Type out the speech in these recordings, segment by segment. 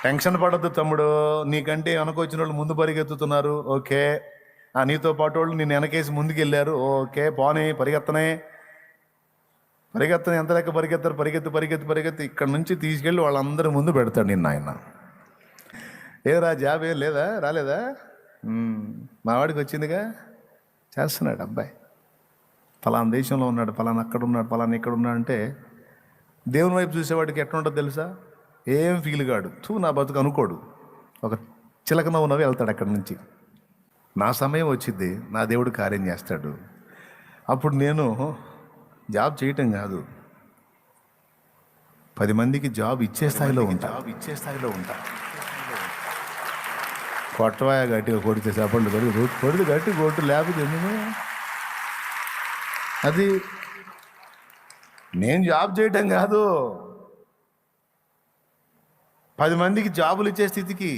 Tension పడద్దు తమ్ముడు, నీకంటే వెనకొచ్చిన వాళ్ళు ముందు పరిగెత్తుతున్నారు, ఓకే. నీతో పాటు వాళ్ళు నేను వెనకేసి ముందుకెళ్ళారు, ఓకే. పోనీ పరిగెత్తనే ఎంత లెక్క పరిగెత్తారు, పరిగెత్తి ఇక్కడ నుంచి తీసుకెళ్ళి వాళ్ళందరి ముందు పెడతాడు నిన్న ఆయన. ఏరా జాబ్ ఏం లేదా, రాలేదా? మా వాడికి వచ్చిందిగా, చేస్తున్నాడు అబ్బాయి. ఫలానా దేశంలో ఉన్నాడు, ఫలానా అక్కడ ఉన్నాడు, ఫలానా ఇక్కడ ఉన్నాడు అంటే దేవుని వైపు చూసేవాడికి ఎట్లా ఉంటుందో తెలుసా? ఏం ఫీల్ కాడు, నా బతుకు అనుకోడు, ఒక చిలక నవ్వు వెళ్తాడు అక్కడి నుంచి. నా సమయం వచ్చింది, నా దేవుడు కార్యం చేస్తాడు. అప్పుడు నేను జాబ్ చేయటం కాదు, 10 మందికి జాబ్ ఇచ్చే స్థాయిలో ఉంటా. కొట్టవాయ గట్టిగా కొడితే చెప్పండి, కొడితే గట్టి కొట్టు, లేకపోతే ఎందుకు? అది నేను జాబ్ చేయటం కాదు, 10 మందికి జాబులు ఇచ్చే స్థితికి,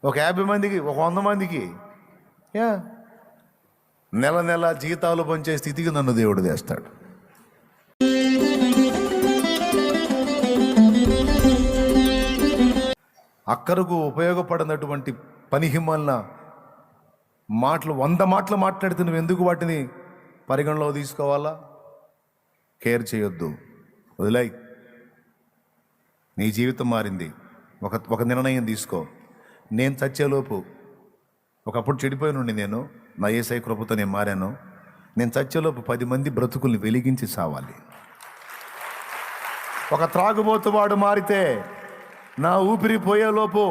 ఒక 50 మందికి, ఒక 100 మందికి నెల జీతాలు పంచే స్థితికి నన్ను దేవుడు తెస్తాడు. అక్కరకు ఉపయోగపడినటువంటి పనిహిమల్న మాటలు 100 మాటలు మాట్లాడితే నువ్వు ఎందుకు వాటిని పరిగణలో తీసుకోవాలా? కేర్ చేయొద్దు, వదిలాయి. నీ జీవితం మారింది, ఒక నిర్ణయం తీసుకో. నేను చచ్చేలోపు, ఒకప్పుడు చెడిపోయి నుండి నేను, నా యేసయ్య కృపతో నేను మారాను. నేను చచ్చేలోపు 10 మంది బ్రతుకుల్ని వెలిగించి సావాలి. ఒక త్రాగుబోతువాడు మారితే నా ఊపిరి పోయేలోపు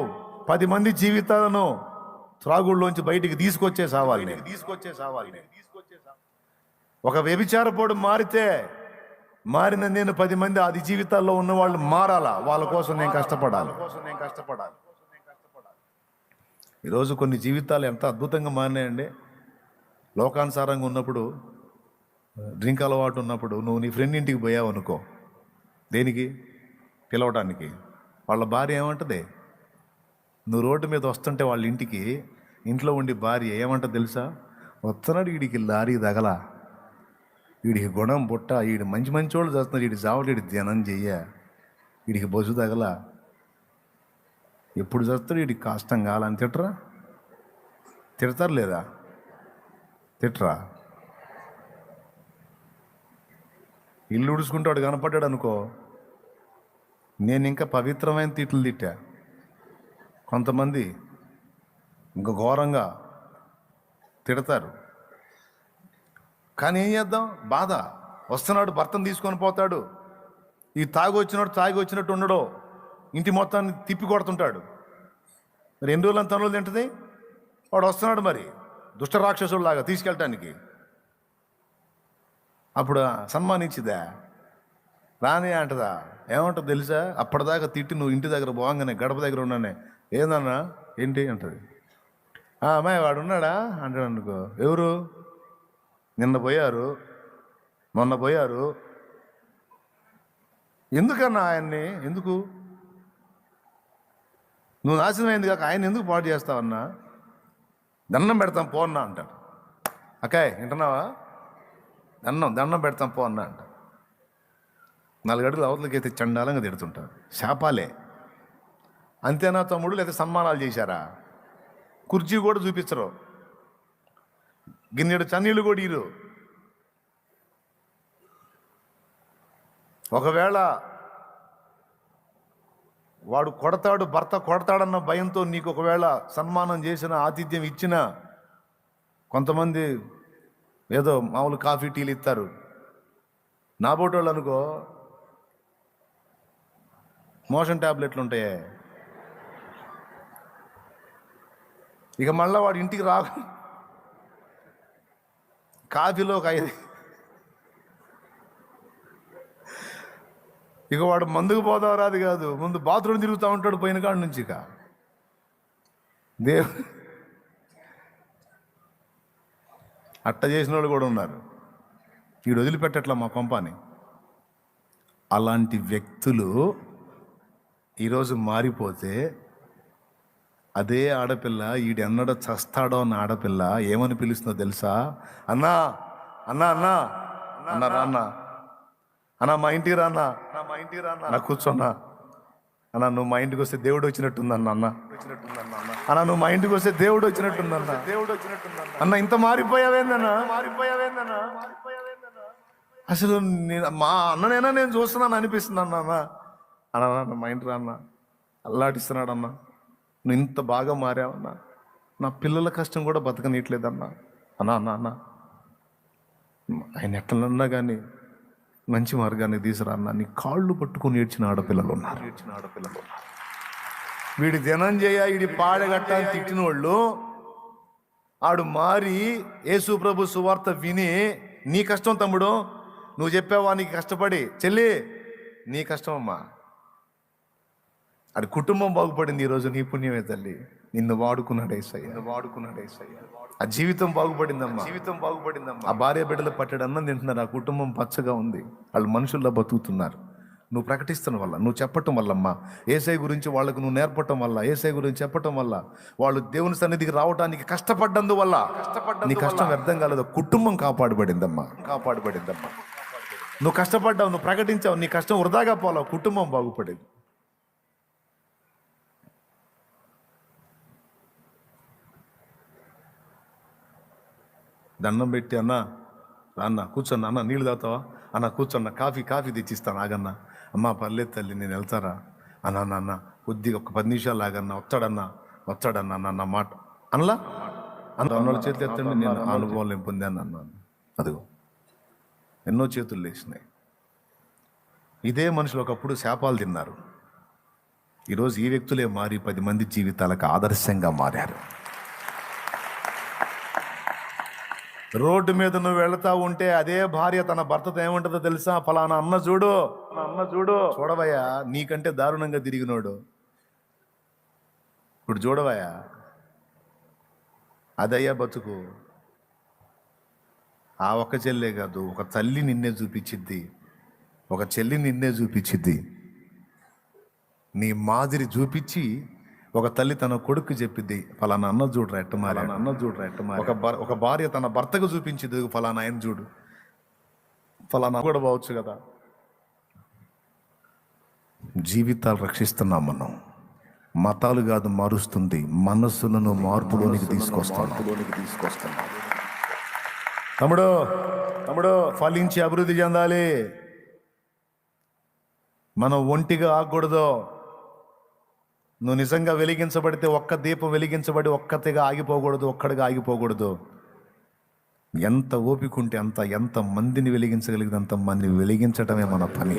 10 మంది జీవితాలను త్రాగుళ్ళలోంచి బయటికి తీసుకొచ్చే సావాలి. ఒక వ్యభిచారపోడు మారిన నేను 10 మంది అది జీవితాల్లో ఉన్న వాళ్ళు మారాలా, వాళ్ళ కోసం నేను కష్టపడాలి. ఈరోజు కొన్ని జీవితాలు ఎంత అద్భుతంగా మారినాయండి. లోకానుసారంగా ఉన్నప్పుడు, డ్రింక్ అలవాటు ఉన్నప్పుడు నువ్వు నీ ఫ్రెండ్ ఇంటికి పోయావు అనుకో, దేనికి? పిలవడానికి. వాళ్ళ భార్య ఏమంటుంది? నువ్వు రోడ్డు మీద వస్తుంటే వాళ్ళ ఇంట్లో ఉండి భార్య ఏమంటుంది తెలుసా? వస్తున్నాడు వీడికి లారీ తగల, వీడికి గుణం బుట్ట, వీడి మంచి వాళ్ళు చేస్తున్నాడు, వీడి జావుడు, వీడి ధ్యానం చెయ్య, వీడికి బొసు తగల, ఎప్పుడు చేస్తాడు, వీడికి కష్టం కావాలని తిడతారు లేదా? తిట్టరా? ఇల్లు ఉడుచుకుంటాడు కనపడ్డాడు అనుకో, నేను ఇంకా పవిత్రమైన తిట్లు తిట్టా. కొంతమంది ఇంకా ఘోరంగా తిడతారు. కానీ ఏం చేద్దాం? బాధ. వస్తున్నాడు, భర్తను తీసుకొని పోతాడు, ఈ తాగి వచ్చినట్టు ఉండడు, ఇంటి మొత్తాన్ని తిప్పి కొడుతుంటాడు. మరి ఎన్ని రోజులు తనులు తింటుంది? వాడు వస్తున్నాడు మరి దుష్ట రాక్షసుడిలాగా తీసుకెళ్ళటానికి. అప్పుడు సన్మానించిదా? రాని అంటదా? ఏమంటుంది తెలుసా? అప్పటిదాకా తిట్టి నువ్వు ఇంటి దగ్గర పోగానే, గడప దగ్గర ఉన్నానే, ఏందన్నా ఏంటి అంటది. అమ్మాయి వాడు ఉన్నాడా అంటాడు అనుకో. ఎవరు? నిన్న పోయారు, మొన్న పోయారు. ఎందుకన్నా ఆయన్ని? ఎందుకు? నువ్వు నాశనం అయింది కాక ఆయన ఎందుకు పాటు చేస్తావన్నా? దండం పెడతాం పోన్నా అంటాడు. అక్కాయ్ వింటున్నావా? దండం పెడతాం పో అన్నా అంట. 4 అడుగులు అవతలకి అయితే చండాలంగా తిడుతుంటారు. శాపాలే. అంతేనా తమ్ముడు? లేకపోతే సన్మానాలు చేశారా? కుర్చీ కూడా చూపించరు, గిన్నెడు చన్నీళ్ళు కూడా ఇరు. ఒకవేళ వాడు కొడతాడు, భర్త కొడతాడన్న భయంతో నీకు ఒకవేళ సన్మానం చేసిన, ఆతిథ్యం ఇచ్చిన, కొంతమంది ఏదో మామూలు కాఫీ టీలు ఇస్తారు. నా బోటోళ్ళు అనుకో మోషన్ ట్యాబ్లెట్లు ఉంటాయే. ఇక మళ్ళీ వాడు ఇంటికి కాఫీలో ఒక 5, ఇక వాడు మందుకు పోదాం రాదు కాదు, ముందు బాత్రూమ్ తిరుగుతూ ఉంటాడు పోయిన కాడ నుంచి. ఇక అట్ట చేసిన వాళ్ళు కూడా ఉన్నారు. వీడు వదిలిపెట్టట్లా మా కొంపని. అలాంటి వ్యక్తులు ఈరోజు మారిపోతే అదే ఆడపిల్ల ఈడెన్నడ చస్తాడో అన్న ఆడపిల్ల ఏమని పిలుస్తుందో తెలుసా? అన్నా అన్నా అన్నా అన్నా రా అన్నా, అన్నా మా ఇంటికి రాన్నా, నా కూర్చోన్నా. అన్న నువ్వు మా ఇంటికి వస్తే దేవుడు వచ్చినట్టుందన్న అన్న అన్న నువ్వు మా ఇంటికి వస్తే దేవుడు వచ్చినట్టుందన్న అన్న ఇంత మారిపోయావేందన్నా అసలు మా అన్ననైనా నేను చూస్తున్నాను అనిపిస్తుంది అన్న అన్న మా ఇంటి రా అన్న అల్లాడిస్తున్నాడు అన్న నువ్వు ఇంత బాగా మారావన్నా నా పిల్లల కష్టం కూడా బతకనీయట్లేదన్నా అన్న అన్న అన్న ఆయన ఎట్లన్నా కానీ మంచి మార్గాన్ని తీసుకురా అన్న నీ కాళ్ళు పట్టుకొని ఏడ్చిన ఆడపిల్లలు ఉన్నారు వీడి ధనంజయ వీడి పాడగట్ట అని తిట్టిన వాళ్ళు ఆడు మారి యేసు ప్రభు సువార్త విని నీ కష్టం తమ్ముడు నువ్వు చెప్పావా నీకు కష్టపడి చెల్లి నీ కష్టం అమ్మా అది కుటుంబం బాగుపడింది ఈరోజు నీ పుణ్యమే తల్లి నిన్ను వాడుకున్నాడు యేసయ్య ఆ జీవితం బాగుపడిందమ్మా ఆ భార్య బిడ్డలు పట్టడి అన్నం తింటున్నారు ఆ కుటుంబం పచ్చగా ఉంది వాళ్ళు మనుషుల్లో బతుకుతున్నారు నువ్వు ప్రకటిస్తున్న వల్ల నువ్వు చెప్పటం వల్లమ్మా యేసయ్య గురించి వాళ్ళకు నువ్వు నేర్పటం వల్ల యేసయ్య గురించి చెప్పటం వల్ల వాళ్ళు దేవుని సన్నిధికి రావడానికి కష్టపడ్డందువల్ల నీ కష్టం వ్యర్థం కాలేదు కుటుంబం కాపాడబడిందమ్మా నువ్వు కష్టపడ్డావు నువ్వు ప్రకటించావు నీ కష్టం వృధాగా పోలావు కుటుంబం బాగుపడేది దండం పెట్టి అన్న అన్న కూర్చోన్న అన్న నీళ్ళు తాగుతావా అన్న కూర్చోన్న కాఫీ తెచ్చిస్తాను ఆగన్నా అమ్మ పర్లేదు తల్లి నేను వెళ్తారా అన్న కొద్దిగా ఒక 10 నిమిషాలు ఆగన్నా వచ్చాడన్నా అన్న మాట అనలా అన్నోళ్ళ చేతులు ఎత్తండి నేను అనుభవం నేను పొందాను అన్నాను అదిగో ఎన్నో చేతులు లేచినాయి ఇదే మనుషులు ఒకప్పుడు శాపాలు తిన్నారు ఈరోజు ఈ వ్యక్తులే మారి 10 మంది జీవితాలకు ఆదర్శంగా మారారు రోడ్డు మీద నువ్వు వెళతా ఉంటే అదే భార్య తన భర్తతో ఏముంటుందో తెలుసా ఫలానా అన్న చూడు చూడవయ్యా నీకంటే దారుణంగా తిరిగినోడు ఇప్పుడు చూడవయ్యా అదయ్యా బతుకు ఆ ఒక్క చెల్లే కాదు ఒక తల్లి నిన్నే చూపించిద్ది ఒక చెల్లి నిన్నే చూపించిద్ది నీ మాదిరి చూపించి ఒక తల్లి తన కొడుకు చెప్పిద్ది ఫలానా అన్న చూడరా ఎట్టమారి ఒక భార్య తన భర్తకు చూపించింది ఫలానా ఆయన చూడు ఫలానా కూడా పోవచ్చు కదా జీవితాలు రక్షిస్తున్నాం మనం మతాలు కాదు మారుస్తుంది మనస్సులను మార్పులోనికి తీసుకొస్తాం తమ్ముడు ఫలించి అభివృద్ధి చెందాలి మనం ఒంటిగా ఆగకూడదు నువ్వు నిజంగా వెలిగించబడితే ఒక్క దీపం వెలిగించబడి ఒక్కతిగా ఆగిపోకూడదు ఒక్కడిగా ఆగిపోకూడదు ఎంత ఓపిక ఉంటే ఎంత మందిని వెలిగించగలిగితే అంత మందిని వెలిగించటమే మన పని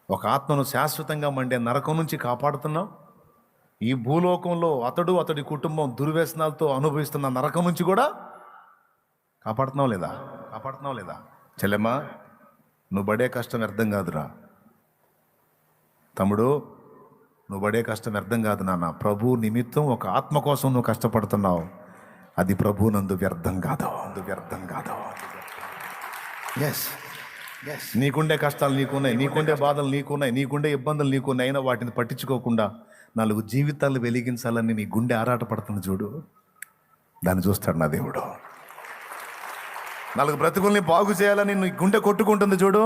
ఒక ఆత్మను శాశ్వతంగా మండే నరకం నుంచి కాపాడుతున్నావు ఈ భూలోకంలో అతడి కుటుంబం దుర్వ్యసనాలతో అనుభవిస్తున్న నరకం నుంచి కూడా కాపాడుతున్నావు లేదా చెల్లెమ్మా నువ్వు పడే కష్టం వ్యర్థం కాదురా తమ్ముడు నువ్వు పడే కష్టం వ్యర్థం కాదు నాన్న ప్రభు నిమిత్తం ఒక ఆత్మ కోసం నువ్వు కష్టపడుతున్నావు అది ప్రభు నందు వ్యర్థం కాదు ఎస్ నీకుండే కష్టాలు నీకున్నాయి నీకుండే బాధలు నీకున్నాయి నీకుండే ఇబ్బందులు నీకున్నాయి అయినా వాటిని పట్టించుకోకుండా 4 జీవితాలు వెలిగించాలని నీ గుండె ఆరాటపడుతుంది చూడు దాన్ని చూస్తాడు నా దేవుడు 4 బ్రతుకుల్ని బాగు చేయాలని నీ గుండె కొట్టుకుంటుంది చూడు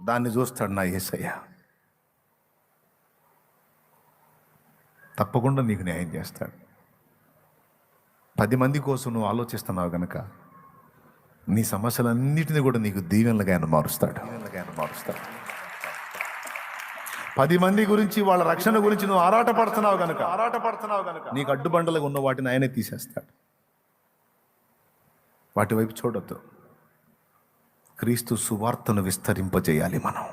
దాన్ని చూస్తాడు నా యేసయ్య తప్పకుండా నీకు న్యాయం చేస్తాడు 10 మంది కోసం నువ్వు ఆలోచిస్తున్నావు కనుక నీ సమస్యలన్నిటిని కూడా నీకు దీవెనలుగా ఆయన మారుస్తాడు 10 మంది గురించి వాళ్ళ రక్షణ గురించి నువ్వు ఆరాటపడుతున్నావు కనుక నీకు అడ్డుబండలుగా ఉన్న వాటిని ఆయనే తీసేస్తాడు వాటి వైపు చూడొద్దు క్రీస్తు సువార్తను విస్తరింపజేయాలి మనం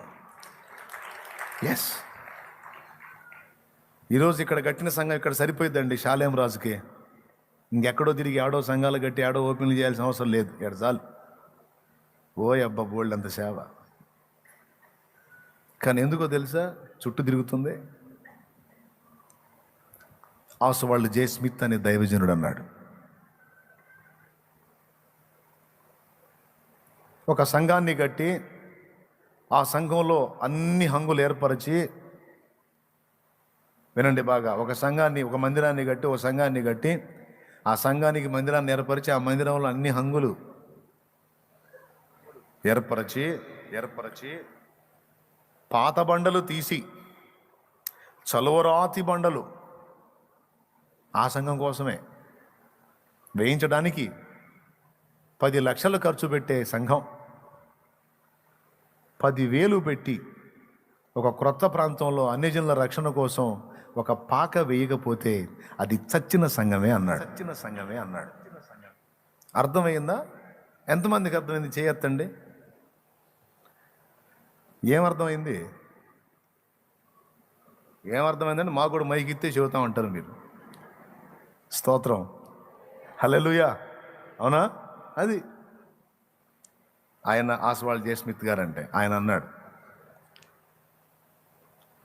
ఎస్ ఈరోజు ఇక్కడ కట్టిన సంఘం ఇక్కడ సరిపోయిద్దండి షాలేం రాజుకి ఇంకెక్కడో తిరిగి ఆడో సంఘాలు కట్టి ఆడో ఓపెన్లు చేయాల్సిన అవసరం లేదు ఇక్కడ చాలు అబ్బా బోల్డ్ అంత సేవ కానీ ఎందుకో తెలుసా చుట్టూ తిరుగుతుంది వాళ్ళు జే స్మిత్ అనే దైవజనుడు అన్నాడు ఒక సంఘాన్ని కట్టి ఆ సంఘంలో అన్ని హంగులు ఏర్పరిచి వినండి బాగా ఒక మందిరాన్ని కట్టి ఆ సంఘానికి మందిరాన్ని ఏర్పరిచి ఆ మందిరంలో అన్ని హంగులు ఏర్పరిచి ఏర్పరచి పాత బండలు తీసి చలువరాతి బండలు ఆ సంఘం కోసమే వేయించడానికి 10 లక్షలు ఖర్చు పెట్టే సంఘం 10,000 పెట్టి ఒక క్రొత్త ప్రాంతంలో అన్యజనుల రక్షణ కోసం ఒక పాక వేయకపోతే అది చచ్చిన సంఘమే అన్నాడు. అర్థమైందా? ఎంతమందికి అర్థమైంది? చేయొద్దండి. ఏమర్థమైంది? ఏమర్థమైందండి? మాకు కూడా మైకి ఇస్తే చెబుతామంటారు మీరు. స్తోత్రం, హల్లెలూయా. అవునా? అది ఆయన ఆస్వాల్డ్ జే స్మిత్ గారు అంటే ఆయన అన్నాడు,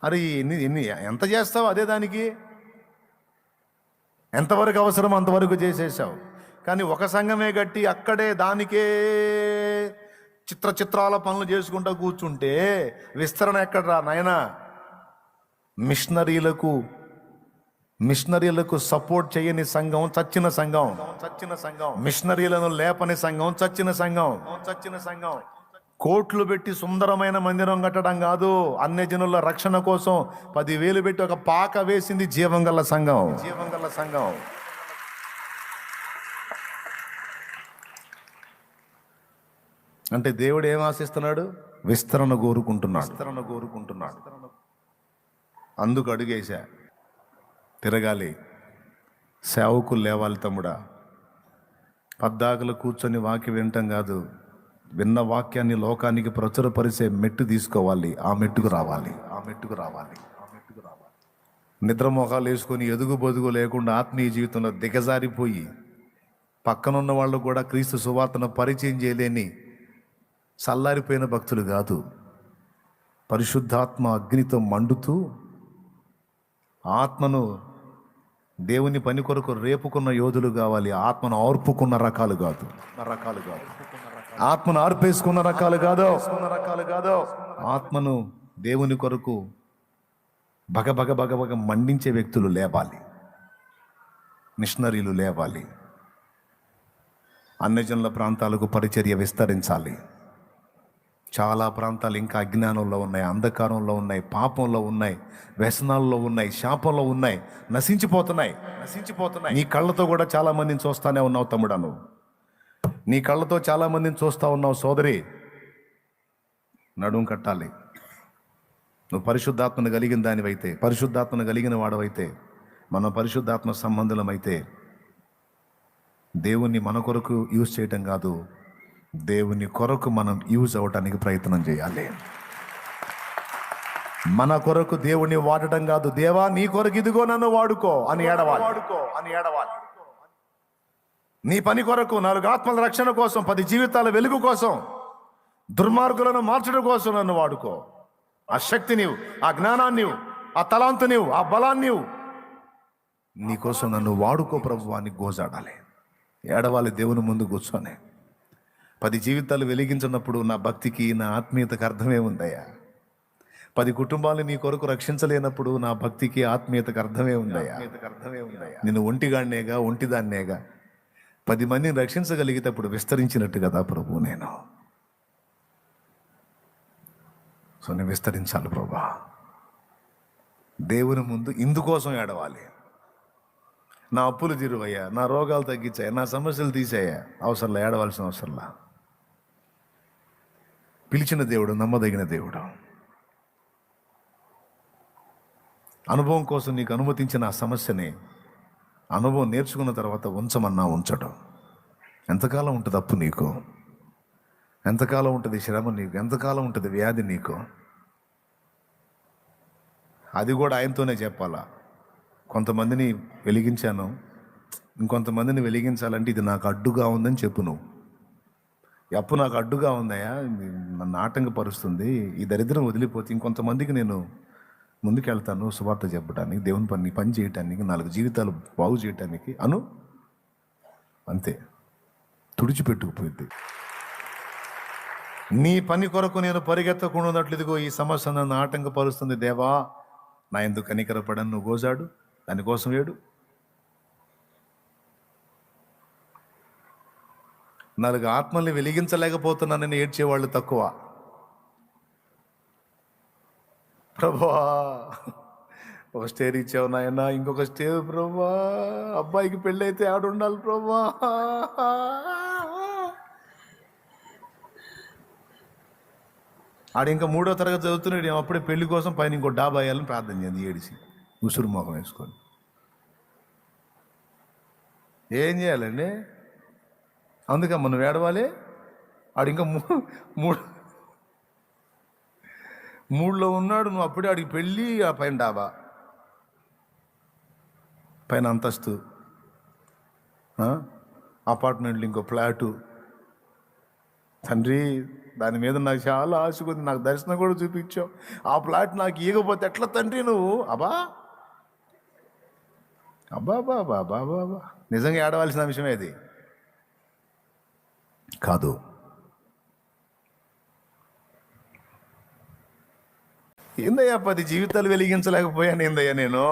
అరే ఎన్ని ఎంత చేస్తావు అదే దానికి, ఎంతవరకు అవసరం అంతవరకు చేసేసావు. కానీ ఒక సంఘమే కట్టి అక్కడే దానికే చిత్రాల పనులు చేసుకుంటూ కూర్చుంటే విస్తరణ ఎక్కడరా నాయనా? మిషనరీలకు సపోర్ట్ చేయని సంఘం చచ్చిన సంఘం. మిషనరీలను లేపని సంఘం చచ్చిన సంఘం. కోట్లు పెట్టి సుందరమైన మందిరం కట్టడం కాదు, అన్యజనుల రక్షణ కోసం 10,000 పెట్టి ఒక పాక వేసింది జీవం గల సంఘం. అంటే దేవుడు ఏం ఆశిస్తున్నాడు? విస్తరణ కోరుకుంటున్నాడు. అందుకు అడుగేశా, తిరగాలి, సేవకులు లేవాలి తమ్ముడా. పద్దాకలు కూర్చొని వాక్యం వినటం కాదు, విన్న వాక్యాన్ని లోకానికి ప్రచురపరిచే మెట్టు తీసుకోవాలి. ఆ మెట్టుకు రావాలి. నిద్రమోహాలు వేసుకొని ఎదుగు బొదుగు లేకుండా ఆత్మీయ జీవితంలో దిగజారిపోయి పక్కనున్న వాళ్ళు కూడా క్రీస్తు సువార్తను పరిచయం చేయలేని చల్లారిపోయిన భక్తులు కాదు. పరిశుద్ధాత్మ అగ్నితో మండుతూ ఆత్మను దేవుని పని కొరకు రేపుకున్న యోధులు కావాలి. ఆత్మను ఆర్పుకున్న రకాలు కాదు. ఆత్మను ఆర్పేసుకున్న రకాలు కాదు. ఆత్మను దేవుని కొరకు బగ మండించే వ్యక్తులు లేవాలి. మిషనరీలు లేవాలి. అన్యజనుల ప్రాంతాలకు పరిచర్య విస్తరించాలి. చాలా ప్రాంతాలు ఇంకా అజ్ఞానంలో ఉన్నాయి, అంధకారంలో ఉన్నాయి, పాపంలో ఉన్నాయి, వ్యసనాల్లో ఉన్నాయి, శాపంలో ఉన్నాయి, నశించిపోతున్నాయి. నీ కళ్ళతో కూడా చాలా మందిని చూస్తానే ఉన్నావు తమ్ముడను. నీ కళ్ళతో చాలా మందిని చూస్తూ ఉన్నావు సోదరి. నడుం కట్టాలి. నువ్వు పరిశుద్ధాత్మను కలిగిన దానివైతే, పరిశుద్ధాత్మను కలిగిన వాడవైతే, మన పరిశుద్ధాత్మ సంబంధులమైతే దేవుణ్ణి మన కొరకు యూజ్ చేయటం కాదు, దేవుని కొరకు మనం యూజ్ అవ్వటానికి ప్రయత్నం చేయాలి. మన కొరకు దేవుణ్ణి వాడటం కాదు, దేవా నీ కొరకు ఇదిగో నన్ను వాడుకో అని ఏడవాలి. నీ పని కొరకు, 4 ఆత్మల రక్షణ కోసం, 10 జీవితాల వెలుగు కోసం, దుర్మార్గులను మార్చడం కోసం నన్ను వాడుకో. ఆ శక్తి నీవు, ఆ జ్ఞానాన్ని నీవు, ఆ తలాంతు నీవు, ఆ బలాన్ని నీవు, నీకోసం నన్ను వాడుకో ప్రభు అని గోజాడాలి, ఏడవాలి దేవుని ముందు కూర్చొని. 10 జీవితాలు వెలిగించినప్పుడు నా భక్తికి, నా ఆత్మీయతకు అర్థమేముందయ్యా? 10 కుటుంబాలు నీ కొరకు రక్షించలేనప్పుడు నా భక్తికి, ఆత్మీయతకు అర్థమే ఉందయ్యా? నేను ఒంటిదాన్నేగా 10 మందిని రక్షించగలిగేటప్పుడు విస్తరించినట్టు కదా ప్రభు నేను. సో నేను విస్తరించాలి ప్రభా. దేవుని ముందు ఇందుకోసం ఏడవాలి. నా అప్పులు తీరువయ్యా, నా రోగాలు తగ్గించాయా, నా సమస్యలు తీసాయా, అవసరంలా, ఏడవలసిన అవసరంలా. పిలిచిన దేవుడు నమ్మదగిన దేవుడు. అనుభవం కోసం నీకు అనుమతించిన ఆ సమస్యని అనుభవం నేర్చుకున్న తర్వాత ఉంచమన్నా ఉంచడం. ఎంతకాలం ఉంటుంది అప్పు నీకు? ఎంతకాలం ఉంటుంది శ్రమ నీకు? ఎంతకాలం ఉంటుంది వ్యాధి నీకు? అది కూడా ఆయనతోనే చెప్పాలా. కొంతమందిని వెలిగించాను, ఇంకొంతమందిని వెలిగించాలంటే ఇది నాకు అడ్డుగా ఉందని చెప్పు. నువ్వు అప్పు నాకు అడ్డుగా ఉందయా, నన్ను ఆటంకపరుస్తుంది, ఈ దరిద్రం వదిలిపోతే ఇంకొంతమందికి నేను ముందుకెళ్తాను సువార్త చెప్పడానికి, దేవుని పని చేయటానికి, 4 జీవితాలు బాగు చేయటానికి అను. అంతే, తుడిచిపెట్టుకుపోయింది. నీ పని కొరకు నేను పరిగెత్తకుండా ఉన్నట్లు ఇదిగో ఈ సమస్య నన్ను ఆటంకపరుస్తుంది దేవా, నా ఎందుకు కనికరపడను నువ్వు గోజాడు, దానికోసం ఏడు. 4 ఆత్మల్ని వెలిగించలేకపోతున్నానని ఏడ్చేవాళ్ళు తక్కువ. ప్రభువా ఒక స్టేర్ ఇచ్చావు నాయన, ఇంకొక స్టేర్ ప్రభువా, అబ్బాయికి పెళ్ళి అయితే ఆడ ఉండాలి ప్రభువా. ఆడ ఇంకా 3వ తరగతి చదువుతున్నాడు, అప్పుడే పెళ్లి కోసం పైన ఇంకో డాబా వేయాలని ప్రార్థన చేయండి ఏడిసి ఉసురు మొఖం వేసుకొని. ఏం చేయాలండి? అందుకే మనం ఏడవాలి. ఆడు ఇంకా మూడులో ఉన్నాడు, నువ్వు అప్పుడే ఆడికి పెళ్ళి, ఆ పైన డాబా, పైన అంతస్తు, అపార్ట్మెంట్లు, ఇంకో ఫ్లాటు. తండ్రి, దాని మీద నాకు చాలా ఆశ ఉంది, నాకు దర్శనం కూడా చూపించావు, ఆ ఫ్లాట్ నాకు ఇవ్వకపోతే ఎట్లా తండ్రి నువ్వు? అబ్బా అబ్బా బాబా బాబా, నిజంగా ఏడవలసిన అంశమే అది కాదు. ఏందయ్యా 10 జీవితాలు వెలిగించలేకపోయాను ఏందయ్యా నేను?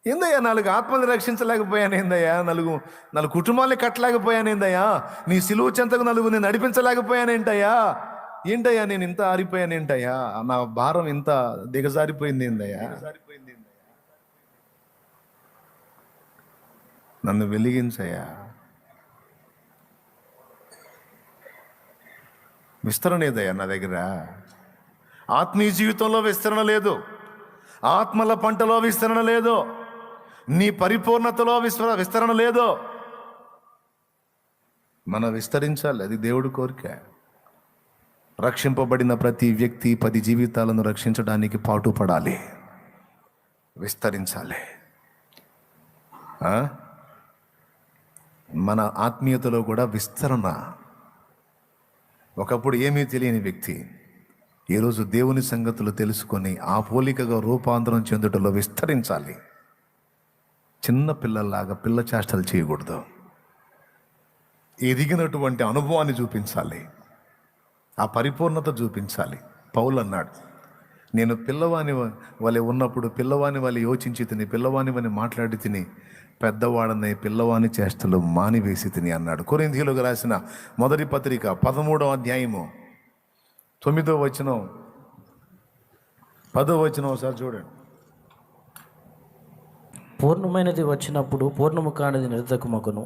ఏందయ్యా 4 ఆత్మలు రక్షించలేకపోయాను ఏందయ్యా? 4 కుటుంబాలని కట్టలేకపోయాను ఏందయ్యా? నీ సిలువు చెంతకు నలుగురిని నడిపించలేకపోయానేంటయ్యా? ఏంటయ్యా నేను ఇంత ఆరిపోయానేంటయ్యా? నా భారం ఇంత దిగజారిపోయింది ఏందయ్యా? నన్ను వెలిగించయ్యా. విస్తరణ ఏదయ్యా నా దగ్గర? ఆత్మీయ జీవితంలో విస్తరణ లేదు, ఆత్మల పంటలో విస్తరణ లేదు, నీ పరిపూర్ణతలో విస్తరణ లేదు. మనం విస్తరించాలి, అది దేవుడి కోరిక. రక్షింపబడిన ప్రతి వ్యక్తి 10 జీవితాలను రక్షించడానికి పాటుపడాలి, విస్తరించాలి. మన ఆత్మీయతలో కూడా విస్తరణ. ఒకప్పుడు ఏమీ తెలియని వ్యక్తి ఈరోజు దేవుని సంగతులు తెలుసుకొని ఆ పోలికగా రూపాంతరం చెందుటలో విస్తరించాలి. చిన్న పిల్లల్లాగా పిల్ల చేష్టలు చేయకూడదు, ఎదిగినటువంటి అనుభవాన్ని చూపించాలి, ఆ పరిపూర్ణత చూపించాలి. పౌలు అన్నాడు, నేను పిల్లవాని వలె ఉన్నప్పుడు పిల్లవాని వలె యోచించి తిని, పిల్లవాని వలె మాట్లాడి తిని, పెద్దవాడనే పిల్లవాని చేష్టలు మానివేసి తిని అన్నాడు. కొరింథీయులకు రాసిన మొదటి పత్రిక 13వ అధ్యాయము 9వ వచనం 10వ వచనం ఒకసారి చూడండి. పూర్ణమైనది వచ్చినప్పుడు పూర్ణము కానిది నిరర్ధకమగును.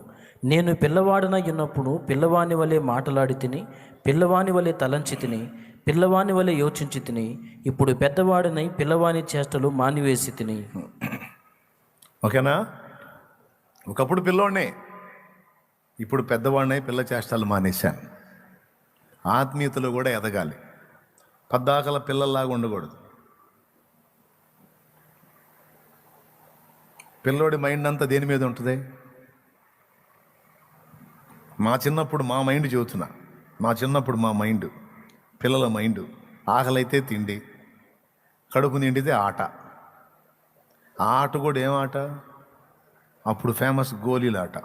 నేను పిల్లవాడనై ఉన్నప్పుడు పిల్లవాని వలె మాట్లాడి తిని, పిల్లవాని వలె తలంచి తిని, పిల్లవాని వలె యోచించి తిని, ఇప్పుడు పెద్దవాడినై పిల్లవాని చేష్టలు మానివేసి తిని. ఓకేనా? ఒకప్పుడు పిల్లోడినే, ఇప్పుడు పెద్దవాడినై పిల్ల చేష్టాలు మానేశాను. ఆత్మీయతలో కూడా ఎదగాలి, పద్దాకల పిల్లల్లాగా ఉండకూడదు. పిల్లోడి మైండ్ అంతా దేని మీద ఉంటుంది? మా చిన్నప్పుడు మా మైండ్ చెబుతున్నా, మా చిన్నప్పుడు మా మైండ్, పిల్లల మైండ్, ఆకలైతే తిండి, కడుపు నిండితే ఆట. ఆ ఆట కూడా ఏం ఆట? అప్పుడు ఫేమస్ గోళీలాట,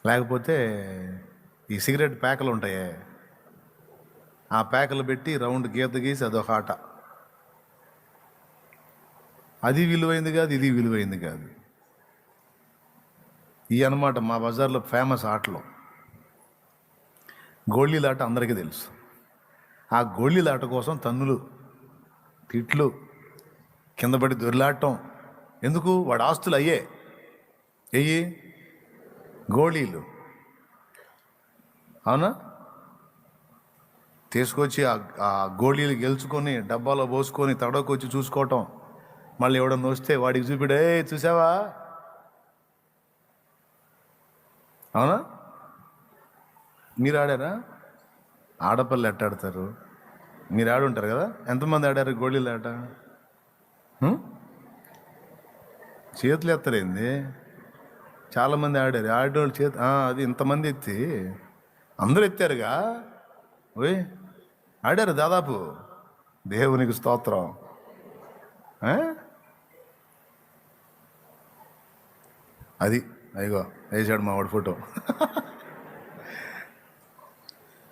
లేకపోతే ఈ సిగరెట్ ప్యాకలు ఉంటాయే, ఆ ప్యాకలు పెట్టి రౌండ్ గీత గీసి అదొక ఆట. అది విలువైంది కాదు, ఇది విలువైంది కాదు. ఈ అన్నమాట మా బజార్లో ఫేమస్ ఆటలు. గోళీలాట అందరికీ తెలుసు. ఆ గోళీలాట కోసం తన్నులు, తిట్లు, కింద పడి దొరిలాడటం. ఎందుకు? వాడి ఆస్తులు అయ్యే గోళీలు. అవునా? తీసుకొచ్చి ఆ గోళీలు గెలుచుకొని డబ్బాలో పోసుకొని తడకొచ్చి చూసుకోవటం. మళ్ళీ ఎవడన్నా వస్తే వాడికి చూపిడే, చూసావా? అవునా? మీరు ఆడారా? ఆడపిల్లలు ఎట్టాడతారు? మీరు ఆడుంటారు కదా. ఎంతమంది ఆడారు గోళీలు ఆట? చేతులు ఎత్తలేంది, చాలామంది ఆడారు. ఆడేవాళ్ళు చేతి అది ఇంతమంది ఎత్తి అందరూ ఎత్తారుగా. ఓయ్ ఆడారు దాదాపు. దేవునికి స్తోత్రం. అది అయ్యో వేసాడు మా వాడి ఫోటో.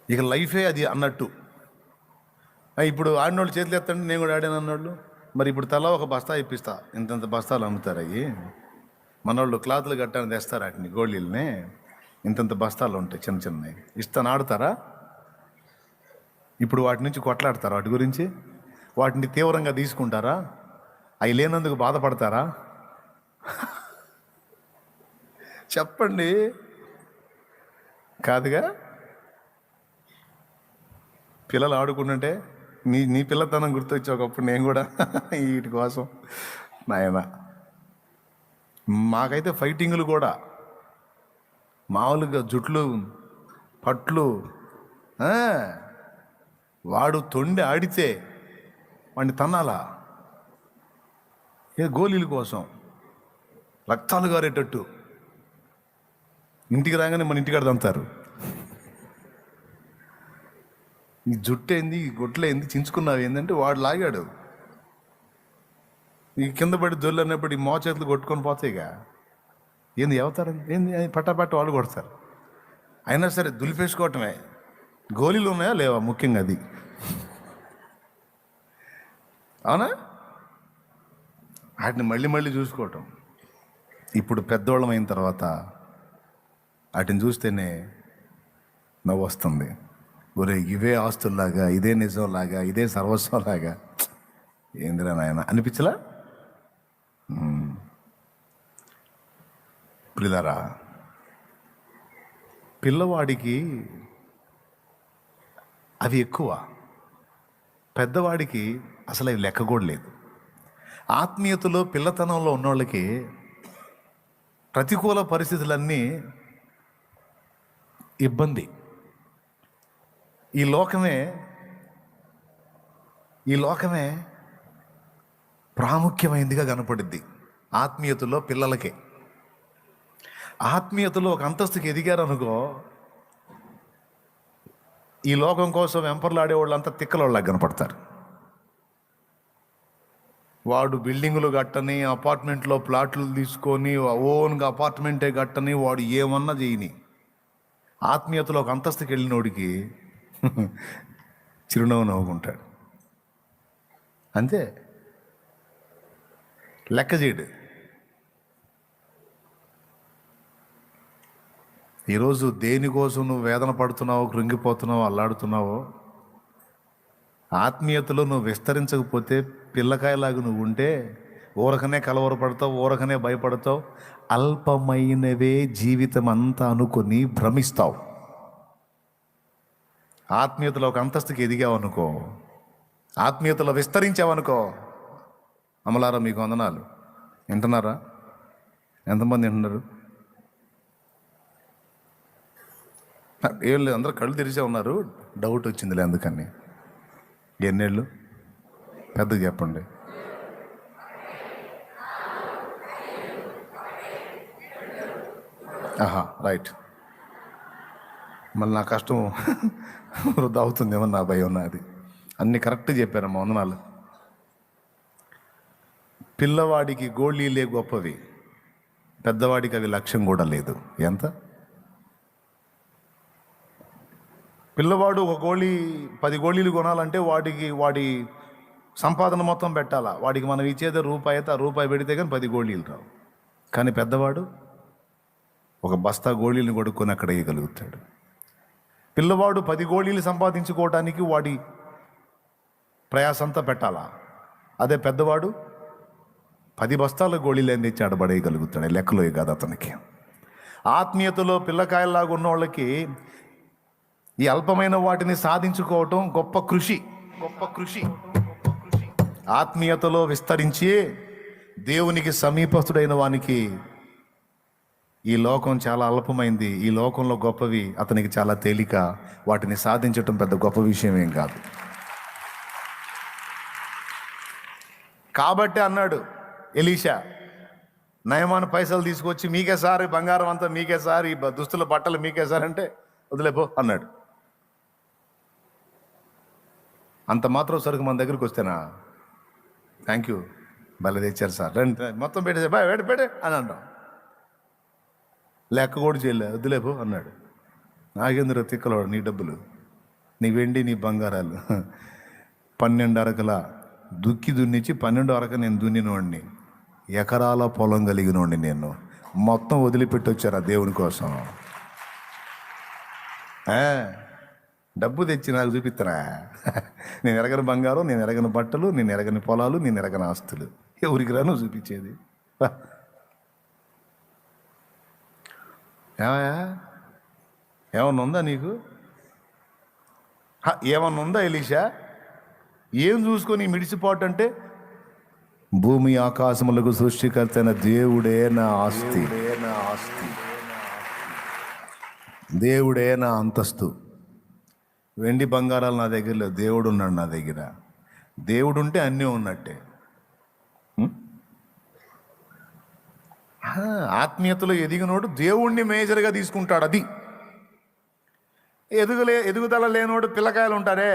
ఇక లైఫే అది అన్నట్టు. ఇప్పుడు ఆడినోళ్ళు చేతులు ఎత్తండి, నేను కూడా ఆడాను అన్నోళ్ళు. మరి ఇప్పుడు తలా ఒక బస్తా ఇప్పిస్తా, ఇంతంత బస్తాలు అమ్ముతారు. అవి మనోళ్ళు క్లాతులు కట్టాలని తెస్తారు, వాటిని గోళీలని ఇంతంత బస్తాలు ఉంటాయి చిన్న చిన్నవి. ఇస్తాను, ఆడతారా? ఇప్పుడు వాటి నుంచి కొట్లాడతారు, వాటి గురించి. వాటిని తీవ్రంగా తీసుకుంటారా? అవి లేనందుకు బాధపడతారా? చెప్పండి. కాదుగా. పిల్లలు ఆడుకుంటుంటే నీ పిల్లతనం గుర్తొచ్చి ఒకప్పుడు నేను కూడా వీటి కోసం నాయన. మాకైతే ఫైటింగులు కూడా మామూలుగా జుట్లు పట్లు. వాడు తొండి ఆడితే వాడిని తన్నాలా? ఏ గోళీల కోసం రక్తాలు గారేటట్టు ఇంటికి రాగానే మన ఇంటికాడ తంతారు. ఈ జుట్టు ఏంది, ఈ గుట్ల ఏంది, చించుకున్నావు ఏంటంటే వాడు లాగాడు. ఈ కింద పడి జొల్లు అన్నప్పుడు ఈ మోచేతులు కొట్టుకొని పోతాయిగా. ఏంది ఎవతారు ఏంది పట్టాపట్ట వాళ్ళు కొడతారు. అయినా సరే దులిపేసుకోవటమే. గోళీలు ఉన్నాయా లేవా ముఖ్యంగా అది. అవునా? వాటిని మళ్ళీ మళ్ళీ చూసుకోవటం. ఇప్పుడు పెద్దోళ్ళం అయిన తర్వాత వాటిని చూస్తేనే నవ్వు వస్తుంది. ఒరే ఇవే ఆస్తుల్లాగా, ఇదే నిజంలాగా, ఇదే సర్వస్వంలాగా ఏందిరా నాయన అనిపించలా? ప్రియులారా, పిల్లవాడికి అవి ఎక్కువ, పెద్దవాడికి అసలు అవి లెక్క కూడా లేదు. ఆత్మీయతలో పిల్లతనంలో ఉన్నోళ్ళకి ప్రతికూల పరిస్థితులన్నీ ఇబ్బంది. ఈ లోకమే ప్రాముఖ్యమైనదిగా కనపడుద్ది ఆత్మీయతలో పిల్లలకే. ఆత్మీయతలో ఒక అంతస్తుకి ఎదిగారనుకో, ఈ లోకం కోసం వెంపర్లాడే వాళ్ళంతా తిక్కలోళ్ళకి కనపడతారు. వాడు బిల్డింగులు కట్టని, అపార్ట్మెంట్లో ప్లాట్లు తీసుకొని ఓన్గా అపార్ట్మెంటే కట్టని, వాడు ఏమన్నా చేయని, ఆత్మీయతలో ఒక అంతస్తుకి వెళ్ళినోడికి చిరునవ్వు నవ్వుకుంటాడు. అంతే, లెక్క చేయడు. ఈరోజు దేనికోసం నువ్వు వేదన పడుతున్నావో, కృంగిపోతున్నావో, అల్లాడుతున్నావో, ఆత్మీయతలో నువ్వు విస్తరించకపోతే పిల్లకాయలాగా నువ్వు ఉంటే ఊరకనే కలవరపడతావు, ఊరకనే భయపడతావు, అల్పమైనవే జీవితం అంతా అనుకొని భ్రమిస్తావు. ఆత్మీయతలో ఒక అంతస్తుకి ఎదిగావనుకో, ఆత్మీయతలో విస్తరించావనుకో, అమలారా మీకు వందనాలు. వింటున్నారా? ఎంతమంది వింటున్నారు? ఏం లేదు, అందరూ కళ్ళు తెరిచే ఉన్నారు. డౌట్ వచ్చిందిలే అందుకని. ఎన్నేళ్ళు? పెద్దగా చెప్పండి. రైట్. మళ్ళీ నా కష్టం వృద్ధా అవుతుందేమో నా భయం ఉన్నది. అన్నీ కరెక్ట్ చెప్పారమ్మా, వందనాలు. పిల్లవాడికి గోళీలే గొప్పవి, పెద్దవాడికి అవి లక్ష్యం కూడా లేదు. ఎంత? పిల్లవాడు ఒక 10 గోళీలు కొనాలంటే వాడి సంపాదన మొత్తం పెట్టాలా. వాడికి మనం ఇచ్చేది రూపాయి అయితే ఆ రూపాయి పెడితే కానీ 10 గోళీలు రావు. కానీ పెద్దవాడు ఒక బస్తా గోళీలను కొడుక్కొని అక్కడ వేయగలుగుతాడు. పిల్లవాడు 10 గోళీలు సంపాదించుకోవడానికి వాడి ప్రయాసంతా పెట్టాలా. అదే పెద్దవాడు 10 బస్తాల గోళీలు అని తెచ్చి ఆడబడేయగలుగుతాడు. లెక్కలో కాదు అతనికి. ఆత్మీయతలో పిల్లకాయల్లాగా ఉన్న వాళ్ళకి ఈ అల్పమైన వాటిని సాధించుకోవటం గొప్ప కృషి. ఆత్మీయతలో విస్తరించి దేవునికి సమీపస్తుడైన వానికి ఈ లోకం చాలా అల్పమైంది, ఈ లోకంలో గొప్పవి అతనికి చాలా తేలిక. వాటిని సాధించటం పెద్ద గొప్ప విషయం ఏం కాదు. కాబట్టి అన్నాడు ఎలీషా, నయమాను పైసలు తీసుకొచ్చి మీకే సార్, ఈ బంగారం అంతా మీకే సార్, ఈ దుస్తుల బట్టలు మీకే సార్ అంటే వదిలేపో అన్నాడు. అంత మాత్రం సరుకు మన దగ్గరికి వస్తేనా థ్యాంక్ యూ భలే తెచ్చారు సార్, రండి మొత్తం పెట్టేసా పెట్టే అని అంటాం. లెక్క కూడా చేయలే, వద్దులేపో అన్నాడు. నాగేంద్ర తిక్కలోడు, నీ డబ్బులు, నీ వెండి, నీ బంగారాలు 12 అరకల దున్నిచ్చి 12 అరక నేను దున్నినోడిని, ఎకరాల పొలం కలిగినోడిని నేను, మొత్తం వదిలిపెట్టి వచ్చారు ఆ దేవుని కోసం. డబ్బు తెచ్చి నాకు చూపిస్తారా? నేను ఎరగని బంగారం, నేను ఎరగని బట్టలు, నేను ఎరగని పొలాలు, నేను ఎరగని ఆస్తులు. ఎవరికి రా నువ్వు చూపించేది? ఏమయ్యా, ఏమన్నా ఉందా నీకు? ఏమన్నా ఉందా ఎలీషా? ఏం చూసుకొని మిడిసిపోటు అంటే, భూమి ఆకాశములకు సృష్టికర్త అయిన దేవుడే నా ఆస్తి, దేవుడే నా అంతస్తు. వెండి బంగారాలు నా దగ్గర లేవు, దేవుడు ఉన్నాడు నా దగ్గర. దేవుడు ఉంటే అన్నీ ఉన్నట్టే. ఆత్మీయతలో ఎదిగినోడు దేవుణ్ణి మేజర్గా తీసుకుంటాడు. అది ఎదుగుదల లేనోడు పిల్లకాయలు ఉంటారే,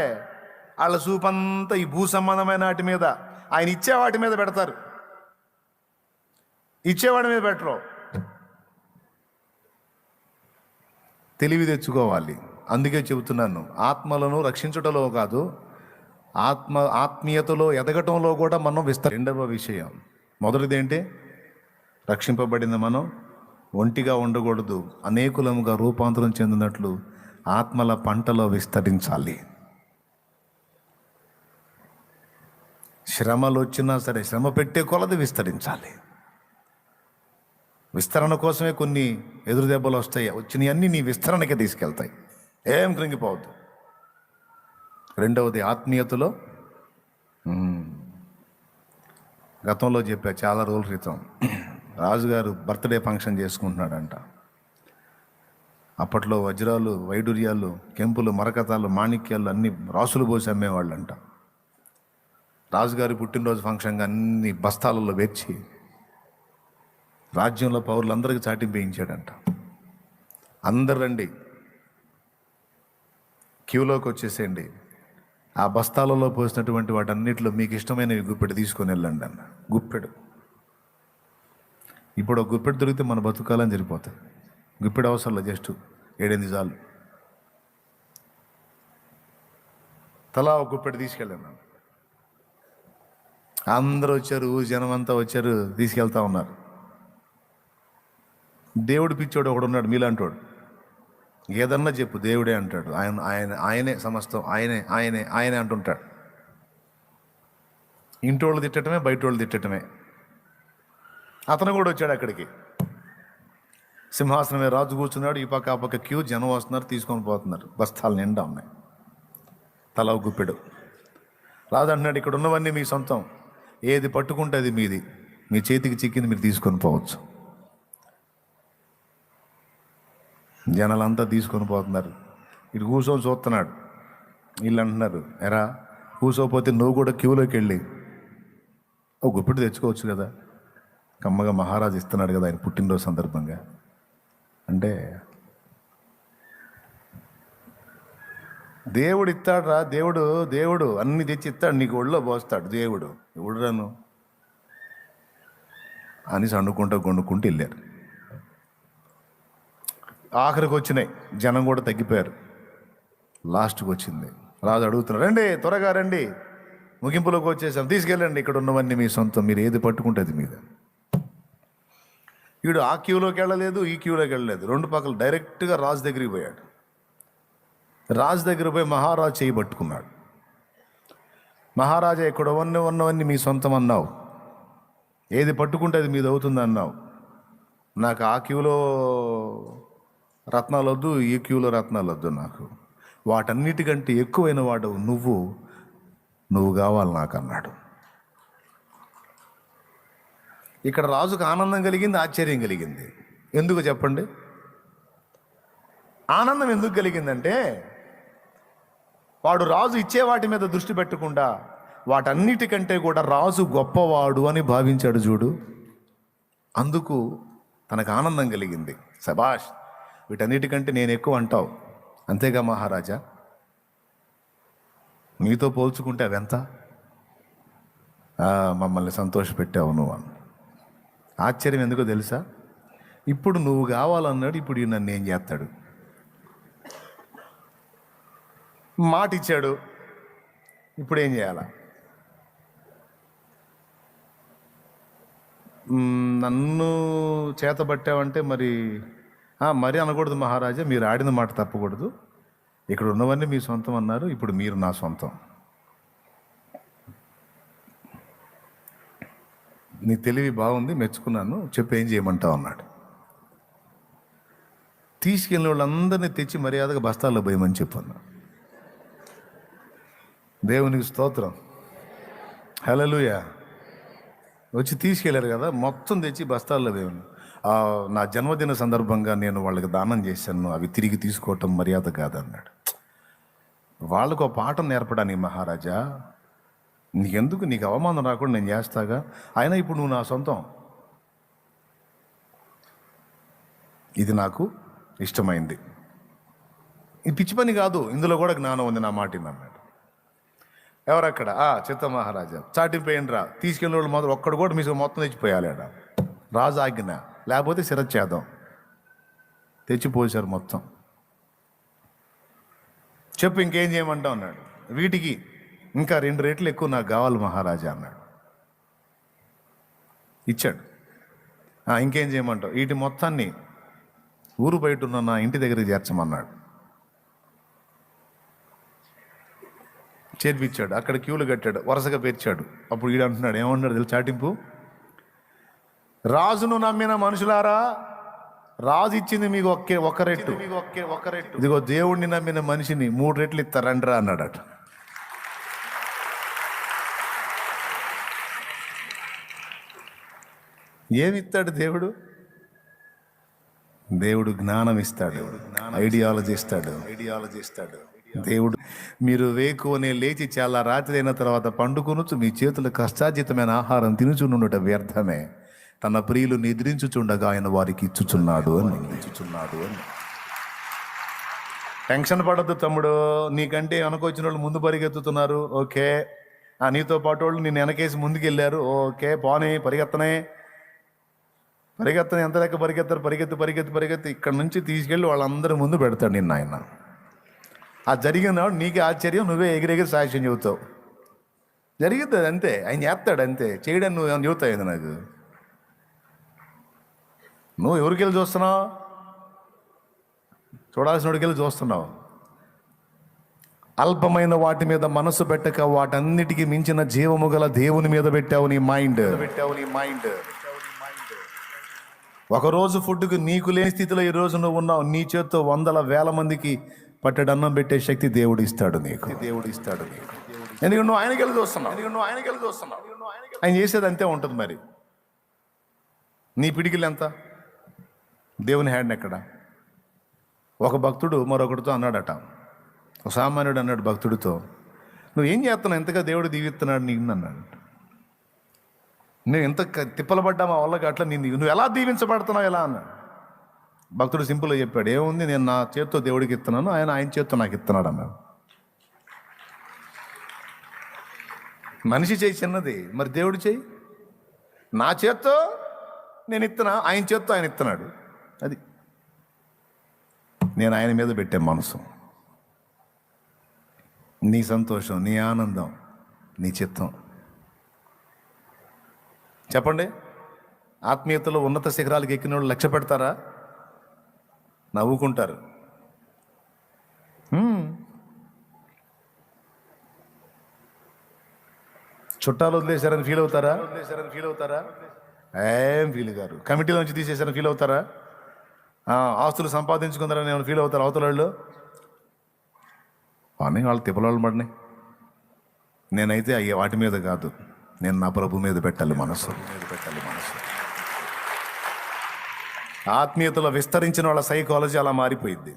వాళ్ళ చూపంతా ఈ భూ సంబంధమైన వాటి మీద, ఆయన ఇచ్చే వాటి మీద పెడతారు, ఇచ్చేవాడి మీద పెట్టరు. తెలివి తెచ్చుకోవాలి. అందుకే చెబుతున్నాను, ఆత్మలను రక్షించుటలో కాదు, ఆత్మీయతలో ఎదగటంలో కూడా మనం రెండవ విషయం, మొదటిది ఏంటి? రక్షింపబడిన మనం ఒంటిగా ఉండకూడదు, అనేకులముగా రూపాంతరం చెందినట్లు ఆత్మల పంటలో విస్తరించాలి. శ్రమలు వచ్చినా సరే శ్రమ పెట్టే కొలది విస్తరించాలి. విస్తరణ కోసమే కొన్ని ఎదురు దెబ్బలు వస్తాయి, వచ్చినవన్నీ నీ విస్తరణకే తీసుకెళ్తాయి. ఏం కృంగిపోవద్దు. రెండవది ఆత్మీయతలో, గతంలో చెప్పా చాలా రోజుల క్రితం, రాజుగారు బర్త్డే ఫంక్షన్ చేసుకుంటున్నాడంట. అప్పట్లో వజ్రాలు, వైడూర్యాలు, కెంపులు, మరకతాలు, మాణిక్యాలు అన్ని రాసులు పోసి అమ్మేవాళ్ళంట. రాజుగారి పుట్టినరోజు ఫంక్షన్గా అన్ని బస్తాలలో వేర్చి రాజ్యంలో పౌరులందరికీ చాటింపు వేయించాడంట. అందరు రండి, క్యూలోకి వచ్చేసేయండి, ఆ బస్తాలలో పోసినటువంటి వాటన్నిటిలో మీకు ఇష్టమైనవి గుప్పెడు తీసుకొని వెళ్ళండి అన్న. గుప్పెడు. ఇప్పుడు ఒక గుప్పెడు దొరికితే మన బతుకాలని జరిగిపోతాయి. గుప్పెడు అవసరంలో, జస్ట్ 7-8 చాలు. తలా ఒక గుప్పెడు తీసుకెళ్ళాను. అందరూ వచ్చారు, జనం అంతా వచ్చారు, తీసుకెళ్తా ఉన్నారు. దేవుడు పిచ్చోడు ఒకడు ఉన్నాడు, మీలాంటోడు. ఏదన్నా చెప్పు దేవుడే అంటాడు. ఆయనే సమస్తం, ఆయనే అంటుంటాడు. ఇంటోళ్ళు తిట్టడమే, బయటోళ్ళు తిట్టడమే. అతను కూడా వచ్చాడు అక్కడికి. సింహాసనమే రాజు కూర్చున్నాడు, ఈ పక్క ఆ పక్క క్యూ, జనం వస్తున్నారు, తీసుకొని పోతున్నారు, బస్తాలు నిండా ఉన్నాయి. తల గుప్పెడు. రాజు అంటున్నాడు, ఇక్కడ ఉన్నవన్నీ మీ సొంతం, ఏది పట్టుకుంటే అది మీది, మీ చేతికి చిక్కింది మీరు తీసుకొని పోవచ్చు. జనాలంతా తీసుకొని పోతున్నారు. ఇటు కూర్చొని చూస్తున్నాడు. వీళ్ళు అంటున్నారు, ఎరా కూర్చోపోతే నువ్వు కూడా క్యూలోకి వెళ్ళి ఒక గుప్పెడు తెచ్చుకోవచ్చు కదా, కమ్మగా మహారాజు ఇస్తున్నాడు కదా ఆయన పుట్టినరోజు సందర్భంగా అంటే. దేవుడు ఇస్తాడు రా, దేవుడు అన్ని తెచ్చి ఇస్తాడు, నీకు ఒళ్ళో పోస్తాడు దేవుడు. ఎవడు రాను అని కొనుక్కుంటూ వెళ్ళారు. ఆఖరికి వచ్చినాయి, జనం కూడా తగ్గిపోయారు. లాస్ట్కి వచ్చింది. రాజు అడుగుతున్నాడు, రండి త్వరగా రండి, ముగింపులోకి వచ్చేసాం, తీసుకెళ్ళండి, ఇక్కడ ఉన్నవన్నీ మీ సొంతం, మీరు ఏది పట్టుకుంటే అది మీద. వీడు ఆ క్యూలోకి వెళ్ళలేదు, ఈ క్యూలోకి వెళ్ళలేదు, రెండు పక్కల డైరెక్ట్గా రాజు దగ్గరికి పోయాడు. రాజు దగ్గర పోయి మహారాజు చేయి పట్టుకున్నాడు. మహారాజా, ఇక్కడ ఉన్నవన్నీ మీ సొంతం అన్నావు, ఏది పట్టుకుంటే అది మీది అవుతుంది అన్నావు. నాకు ఆ క్యూలో రత్నాలు వద్దు, ఈ క్యూలో రత్నాలు వద్దు, నాకు వాటన్నిటికంటే ఎక్కువైన వాడు నువ్వు కావాలి నాకు అన్నాడు. ఇక్కడ రాజుకు ఆనందం కలిగింది, ఆశ్చర్యం కలిగింది. ఎందుకు చెప్పండి? ఆనందం ఎందుకు కలిగిందంటే, వాడు రాజు ఇచ్చే వాటి మీద దృష్టి పెట్టకుండా వాటన్నిటికంటే కూడా రాజు గొప్పవాడు అని భావించాడు చూడు, అందుకు తనకు ఆనందం కలిగింది. శబాష్, వీటన్నిటికంటే నేను ఎక్కువ అంటావు, అంతేగా మహారాజా, నీతో పోల్చుకుంటే అవెంత, మమ్మల్ని సంతోషపెట్టావు నువ్వు అని. ఆశ్చర్యం ఎందుకో తెలుసా? ఇప్పుడు నువ్వు కావాలన్నాడు, ఇప్పుడు నన్ను ఏం చేస్తాడు? మాట ఇచ్చాడు, ఇప్పుడు ఏం చేయాలా? నన్ను చేతబట్టావంటే మరి అనకూడదు మహారాజా, మీరు ఆడిన మాట తప్పకూడదు, ఇక్కడ ఉన్నవన్నీ మీ సొంతం అన్నారు, ఇప్పుడు మీరు నా సొంతం. నీ తెలివి బాగుంది, మెచ్చుకున్నాను, చెప్పు ఏం చేయమంటావు అన్నాడు. తీసుకెళ్ళిన వాళ్ళందరినీ తెచ్చి మర్యాదగా బస్తాల్లో పోయమని చెప్పాను. దేవునికి స్తోత్రం, హల్లెలూయా. వచ్చి తీసుకెళ్ళారు కదా, మొత్తం తెచ్చి బస్తాల్లో పోయాను. నా జన్మదిన సందర్భంగా నేను వాళ్ళకి దానం చేశాను, అవి తిరిగి తీసుకోవటం మర్యాద కాదన్నాడు. వాళ్ళకు ఒక పాఠం నేర్పడానికి, మహారాజా నీకెందుకు, నీకు అవమానం రాకుండా నేను చేస్తాగా, అయినా ఇప్పుడు నువ్వు నా సొంతం, ఇది నాకు ఇష్టమైంది. ఇది పిచ్చి పని కాదు, ఇందులో కూడా జ్ఞానం ఉంది, నా మాట అన్నాడు. ఎవరక్కడ? చిత్త మహారాజా. చాటిపోయింది రా, తీసుకెళ్ళిన వాళ్ళు మాత్రం ఒక్కడు కూడా మీ మొత్తం తెచ్చిపోయాలి. రాజు ఆజ్ఞ, లేకపోతే శిరచ్ఛేదం. తెచ్చిపోసారు మొత్తం. చెప్పు ఇంకేం చేయమంటావు అన్నాడు. వీటికి ఇంకా 2 రెట్లు ఎక్కువ నాకు కావాలి మహారాజా అన్నాడు. ఇచ్చాడు. ఇంకేం చేయమంటావు? వీటి మొత్తాన్ని ఊరు బయట ఉన్న నా ఇంటి దగ్గరికి చేర్చమన్నాడు. చేర్పించాడు. అక్కడ క్యూలు కట్టాడు, వరుసగా పేర్చాడు. అప్పుడు ఈడు అంటున్నాడు, ఏమన్నాడు తెలుసు చాటింపు? రాజును నమ్మిన మనుషులారా, రాజు ఇచ్చింది మీకు ఒక రెట్టు, ఇదిగో దేవుడిని నమ్మిన మనిషిని 3 రెట్లు ఇస్తారండ్రా అన్నాడట. ఏమిస్తాడు దేవుడు? దేవుడు జ్ఞానం ఇస్తాడు, ఐడియాలజీ ఇస్తాడు. దేవుడు మీరు వేకువనే లేచి చాలా రాత్రి అయిన తర్వాత పండుకొనుచు మీ చేతుల కష్టార్జితమైన ఆహారం తినుచుండుట వ్యర్థమే, తన ప్రియులు నిద్రించుచుండగా ఆయన వారికి ఇచ్చుచున్నాడు అని. టెన్షన్ పడద్దు తమ్ముడు, నీకంటే వెనకొచ్చిన వాళ్ళు ముందు పరిగెత్తుతున్నారు, ఓకే. నీతో పాటు వాళ్ళు నేను వెనకేసి ముందుకెళ్ళారు, ఓకే. పోనీ పరిగెత్తనే ఎంత లెక్క పరిగెత్తి ఇక్కడ నుంచి తీసుకెళ్ళి వాళ్ళందరి ముందు పెడతాడు నిన్న ఆయన. జరిగినాడు నీకే ఆశ్చర్యం, నువ్వే ఎగిరెగిరి సాక్ష్యం చెబుతావు. జరిగిద్ది అంతే, ఆయన చేస్తాడు అంతే. చేయడానికి నువ్వు ఏమైనా చెబుతావు నాకు? నువ్వు ఎవరికి వెళ్ళి చూస్తున్నావు? చూడాల్సినోడికి వెళ్ళి చూస్తున్నావు. అల్పమైన వాటి మీద మనసు పెట్టక వాటన్నిటికీ మించిన జీవము గల దేవుని మీద పెట్టావు నీ మైండ్. ఒకరోజు ఫుడ్కి నీకు లేని స్థితిలో ఈరోజు నువ్వు ఉన్నావు. నీ చేత్తో 100,000 మందికి పట్టెడు అన్నం పెట్టే శక్తి దేవుడు ఇస్తాడు నీకు. ఎందుకంటే నువ్వు ఆయనకి వెళ్ళి చూస్తున్నావు. ఆయన చేసేది అంతే ఉంటుంది. మరి నీ పిడికిలు ఎంత? దేవుని హ్యాండ్ ఎక్కడ? ఒక భక్తుడు మరొకటితో అన్నాడట, ఒక సామాన్యుడు అన్నాడు భక్తుడితో, నువ్వు ఏం చేస్తున్నావు, ఎంతగా దేవుడు దీవిస్తున్నాడు నీకు అన్నాడు. నేను ఎంత తిప్పలపడ్డా మా వాళ్ళకి అట్లా నువ్వు ఎలా దీవించబడుతున్నావు ఎలా అన్నాడు. భక్తుడు సింపుల్గా చెప్పాడు, ఏముంది, నేను నా చేత్తో దేవుడికి ఇస్తున్నాను, ఆయన చేత్తో నాకు ఇస్తున్నాడు అన్నాడు. మనిషి చేయి చిన్నది, మరి దేవుడు చేయి. నా చేత్తో నేను ఇస్తున్నా, ఆయన చేత్తో ఆయన ఇస్తున్నాడు. అది నేను ఆయన మీద పెట్టే మనసు. నీ సంతోషం, నీ ఆనందం, నీ చిత్తం. చెప్పండి, ఆత్మీయతలో ఉన్నత శిఖరాలకు ఎక్కిన వాళ్ళు లక్ష్య పెడతారా? నవ్వుకుంటారు. చుట్టాలు వదిలేశారని ఫీల్ అవుతారా? ఏం ఫీల్ గారు. కమిటీలో నుంచి తీసేశారని ఫీల్ అవుతారా? ఆస్తులు సంపాదించుకుందారని ఏమైనా ఫీల్ అవుతారు అవతల వాళ్ళు? అని వాళ్ళు తిప్పలు పడినాయి. నేనైతే వాటి మీద కాదు, నేను నా ప్రభు మీద పెట్టాలి మనసు. ఆత్మీయతలో విస్తరించిన వాళ్ళ సైకాలజీ అలా మారిపోయింది.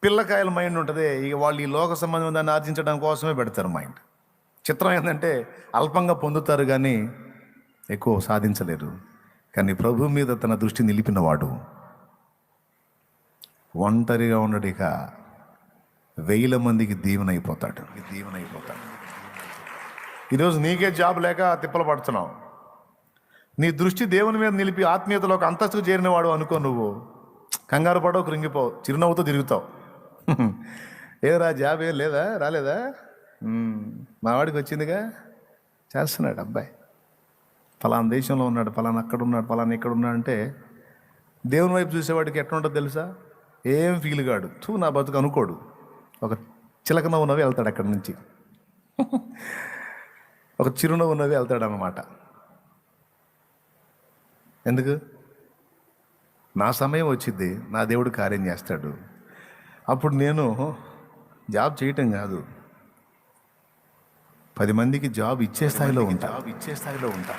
పిల్లకాయల మైండ్ ఉంటుంది, ఇక వాళ్ళు ఈ లోక సంబంధం దాన్ని ఆర్జించడం కోసమే పెడతారు మైండ్. చిత్రం ఏంటంటే అల్పంగా పొందుతారు కానీ ఎక్కువ సాధించలేరు. కానీ ప్రభు మీద తన దృష్టి నిలిపినవాడు ఒంటరిగా ఉండడు, ఇక 1000 మందికి దీవెనైపోతాడు. ఈరోజు నీకే జాబ్ లేక తిప్పలు పడుతున్నావు. నీ దృష్టి దేవుని మీద నిలిపి ఆత్మీయతలో ఒక అంతస్తుకు చేరినవాడు అనుకో, నువ్వు కంగారు పడవు, కృంగిపోవు, చిరునవ్వుతో తిరుగుతావు. ఏరా జాబ్ ఏం లేదా, రాలేదా? మా వాడికి వచ్చిందిగా, చేస్తున్నాడు అబ్బాయి, ఫలానా దేశంలో ఉన్నాడు, ఫలానా అక్కడ ఉన్నాడు, ఫలానా ఇక్కడ ఉన్నాడు అంటే దేవుని వైపు చూసేవాడికి ఎట్లా ఉంటుందో తెలుసా? ఏం ఫీల్ కాడు, నా బతుకు అనుకోడు. ఒక చిలక నవ్వు నవ్వి వెళ్తాడు అక్కడి నుంచి. ఒక చిరునవ్వు నవ్వి వెళ్తాడు అన్నమాట. ఎందుకు? నా సమయం వచ్చింది, నా దేవుడు కార్యం చేస్తాడు. అప్పుడు నేను జాబ్ చేయటం కాదు, 10 మందికి జాబ్ ఇచ్చే స్థాయిలో ఉంటా.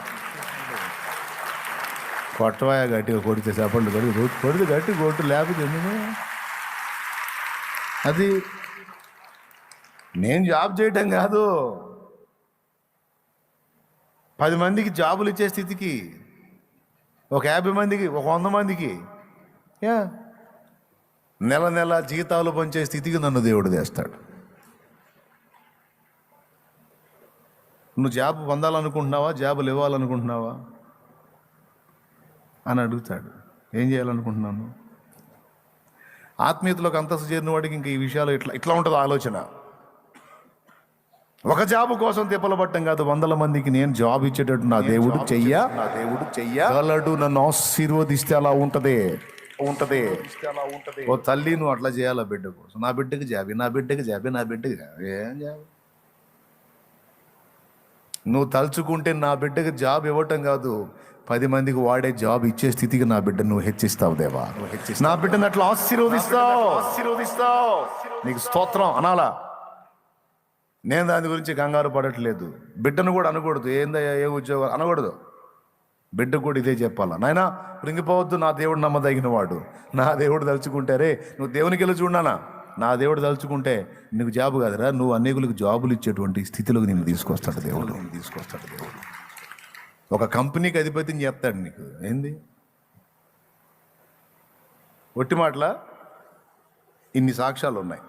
కొట్టవాయ గట్టిగా కొడితే చెప్పండి, కొడితే గట్టి కొట్టు, లేకపోతే ఎందుకు? అది నేను జాబ్ చేయటం కాదు, 10 మందికి జాబులు ఇచ్చే స్థితికి, ఒక 50 మందికి, ఒక 100 మందికి నెల నెల జీతాలు పంచే స్థితికి నన్ను దేవుడు తెస్తాడు. నువ్వు జాబ్ పొందాలనుకుంటున్నావా, జాబులు ఇవ్వాలనుకుంటున్నావా అని అడుగుతాడు. ఏం చేయాలనుకుంటున్నాను? ఆత్మీయతలోకి అంతస్తు చేరిన వాడికి ఇంక ఈ విషయాలు ఇట్లా ఉంటుంది ఆలోచన. ఒక జాబు కోసం తిప్పలు పట్టం కాదు, 100 మందికి నేను జాబ్ ఇచ్చేటట్టు నా దేవుడు చెయ్యగలడు. నన్ను ఆశీర్వదిస్తే అలా ఉంటది. ఓ తల్లి, నువ్వు అట్లా చేయాలా బిడ్డ కోసం? నా బిడ్డకి జాబి, ఏం జాబ్? నువ్వు తలుచుకుంటే నా బిడ్డకి జాబ్ ఇవ్వటం కాదు, 10 మందికి వాడే జాబ్ ఇచ్చే స్థితికి నా బిడ్డ నువ్వు హెచ్చిస్తావు దేవా. నా బిడ్డను అట్లా ఆశీర్వదిస్తావు. నీకు స్తోత్రం అనాలా? నేను దాని గురించి కంగారు పడట్లేదు. బిడ్డను కూడా అనకూడదు, ఏందయ్యా ఏ ఉద్యోగం అనకూడదు. బిడ్డకు కూడా ఇదే చెప్పాలా, నాయనా కృంగిపోవద్దు, నా దేవుడు నమ్మదగిన వాడు. నా దేవుడు తలుచుకుంటారే, నువ్వు దేవునికి వెళ్ళి చూడనా, నా దేవుడు తలుచుకుంటే నీకు జాబు కాదురా, నువ్వు అనేకులకు జాబులు ఇచ్చేటువంటి స్థితిలోకి నిన్ను తీసుకొస్తాడు దేవుడు. ఒక కంపెనీకి అధిపతిని చెప్తాడు నీకు. ఏంది ఒట్టి మాటలా? ఇన్ని సాక్ష్యాలు ఉన్నాయి.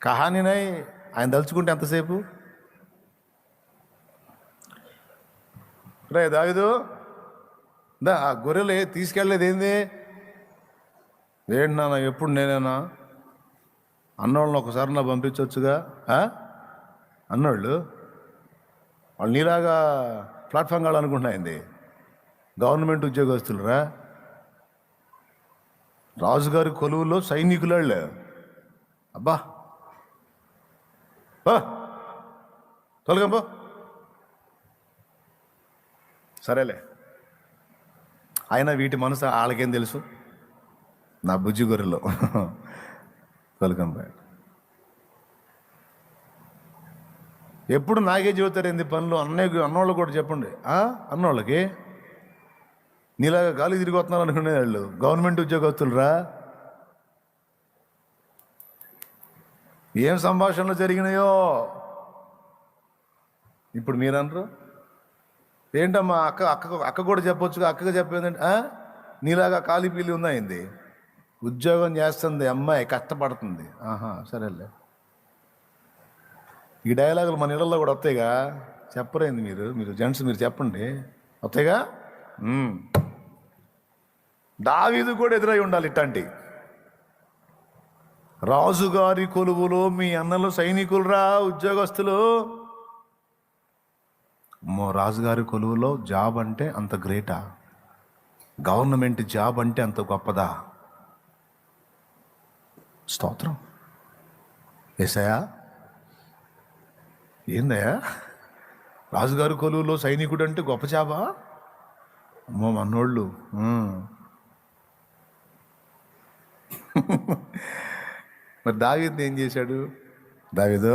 కహానినై ఆయన తలుచుకుంటే ఎంతసేపు? రే దావిదు, ఆ గొర్రెలు తీసుకెళ్ళలేదు ఏంది? ఏంటి నాన్న, ఎప్పుడు నేనేనా? అన్నోళ్ళని ఒకసారి నా పంపించవచ్చుగా. అన్నోళ్ళు వాళ్ళు నీలాగా ప్లాట్ఫామ్ కావాలనుకుంటున్నాయింది. గవర్నమెంట్ ఉద్యోగస్తులురా, రాజుగారి కొలువులో సైనికులాళ్ళు. అబ్బా తొలగంపో. సరేలే, అయినా వీటి మనసు వాళ్ళకేం తెలుసు? నా బుజ్జి గొర్రెలో తొలగంపో. ఎప్పుడు నాకే చెబుతారు ఏంది పనులు? అన్నోళ్ళు కూడా చెప్పండి. అన్నోళ్ళకి నీలాగా గాలి తిరిగి వస్తున్నారు అనుకునే వాళ్ళు గవర్నమెంట్ ఉద్యోగస్తులురా. ఏం సంభాషణలు జరిగినాయో ఇప్పుడు మీరన్నారు. ఏంటమ్మా అక్క కూడా చెప్పొచ్చుగా, అక్కగా చెప్పేదంటే నీలాగా ఖాళీ పీలి ఉందాయింది, ఉద్యోగం చేస్తుంది అమ్మాయి, కష్టపడుతుంది. సరేలే, ఈ డైలాగులు మన ఇళ్ళల్లో కూడా వస్తాయిగా. చెప్పరేంది మీరు జెంట్స్, మీరు చెప్పండి, వస్తాయిగా. దావీదు కూడా ఎదురై ఉండాలి ఇట్లాంటి. రాజుగారి కొలువులో మీ అన్నలు సైనికులురా, ఉద్యోగస్తులు. రాజుగారి కొలువులో జాబ్ అంటే అంత గ్రేటా? గవర్నమెంట్ జాబ్ అంటే అంత గొప్పదా? స్తోత్రం. యేసయ్యా, ఏందయ్యా రాజుగారి కొలువులో సైనికుడు అంటే గొప్ప జాబా? అమ్మో మన్నోళ్ళు. మరి దావీదు ఏం చేశాడు? దావీదు,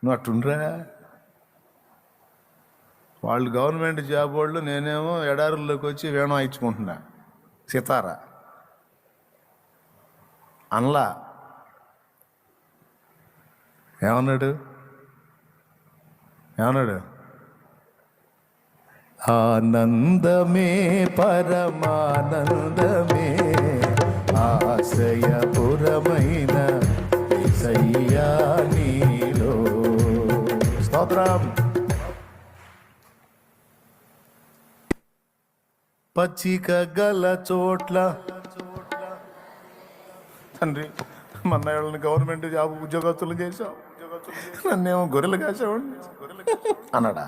నువ్వు అట్టుండ్రా, వాళ్ళు గవర్నమెంట్ జాబ్ వాళ్ళు, నేనేమో ఎడారుల్లోకి వచ్చి వేణం ఇచ్చుకుంటున్నా సితారా అనలా. ఏమన్నాడు? ఆనందమే పరమానందమే, ఆశ్రయపురమైన యేసయ్యా నీలో. స్తోత్రం. పచ్చిక గల చోట్ల తండ్రి, మన వాళ్ళని గవర్నమెంట్ జాబ్ ఉద్యోగస్తులు చేసావు, నన్నేమో గొర్రెలు కాసావండి అన్నాడా?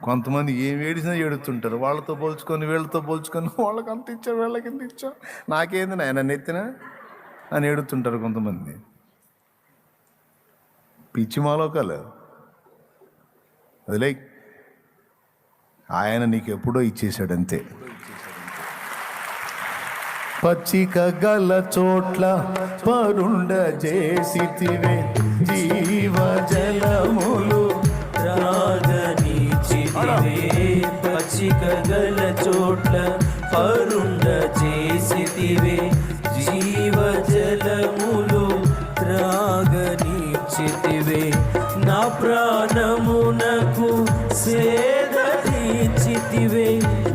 కొంతమంది ఏం ఏడిసినా ఏడుతుంటారు, వాళ్ళతో పోల్చుకొని వీళ్ళతో పోల్చుకొని వాళ్ళకి అంత ఇచ్చా వీళ్ళకి ఎంత ఇచ్చా, నాకేంది నాయన నెత్తిన అని ఏడుతుంటారు కొంతమంది. పిచ్చి మాలోకాలు అదిలే. ఆయన నీకు ఎప్పుడో ఇచ్చేసాడంతే. పచ్చిక గల చోట్ల పరుండ చేసితివే, జీవ జలములు త్రాగనీచితివే. పచ్చిక గల చోట్ల పరుండ చేసితివే, జీవ జలములు త్రాగనీచితివే. నా ప్రాణమునకు సేద తీర్చితివే,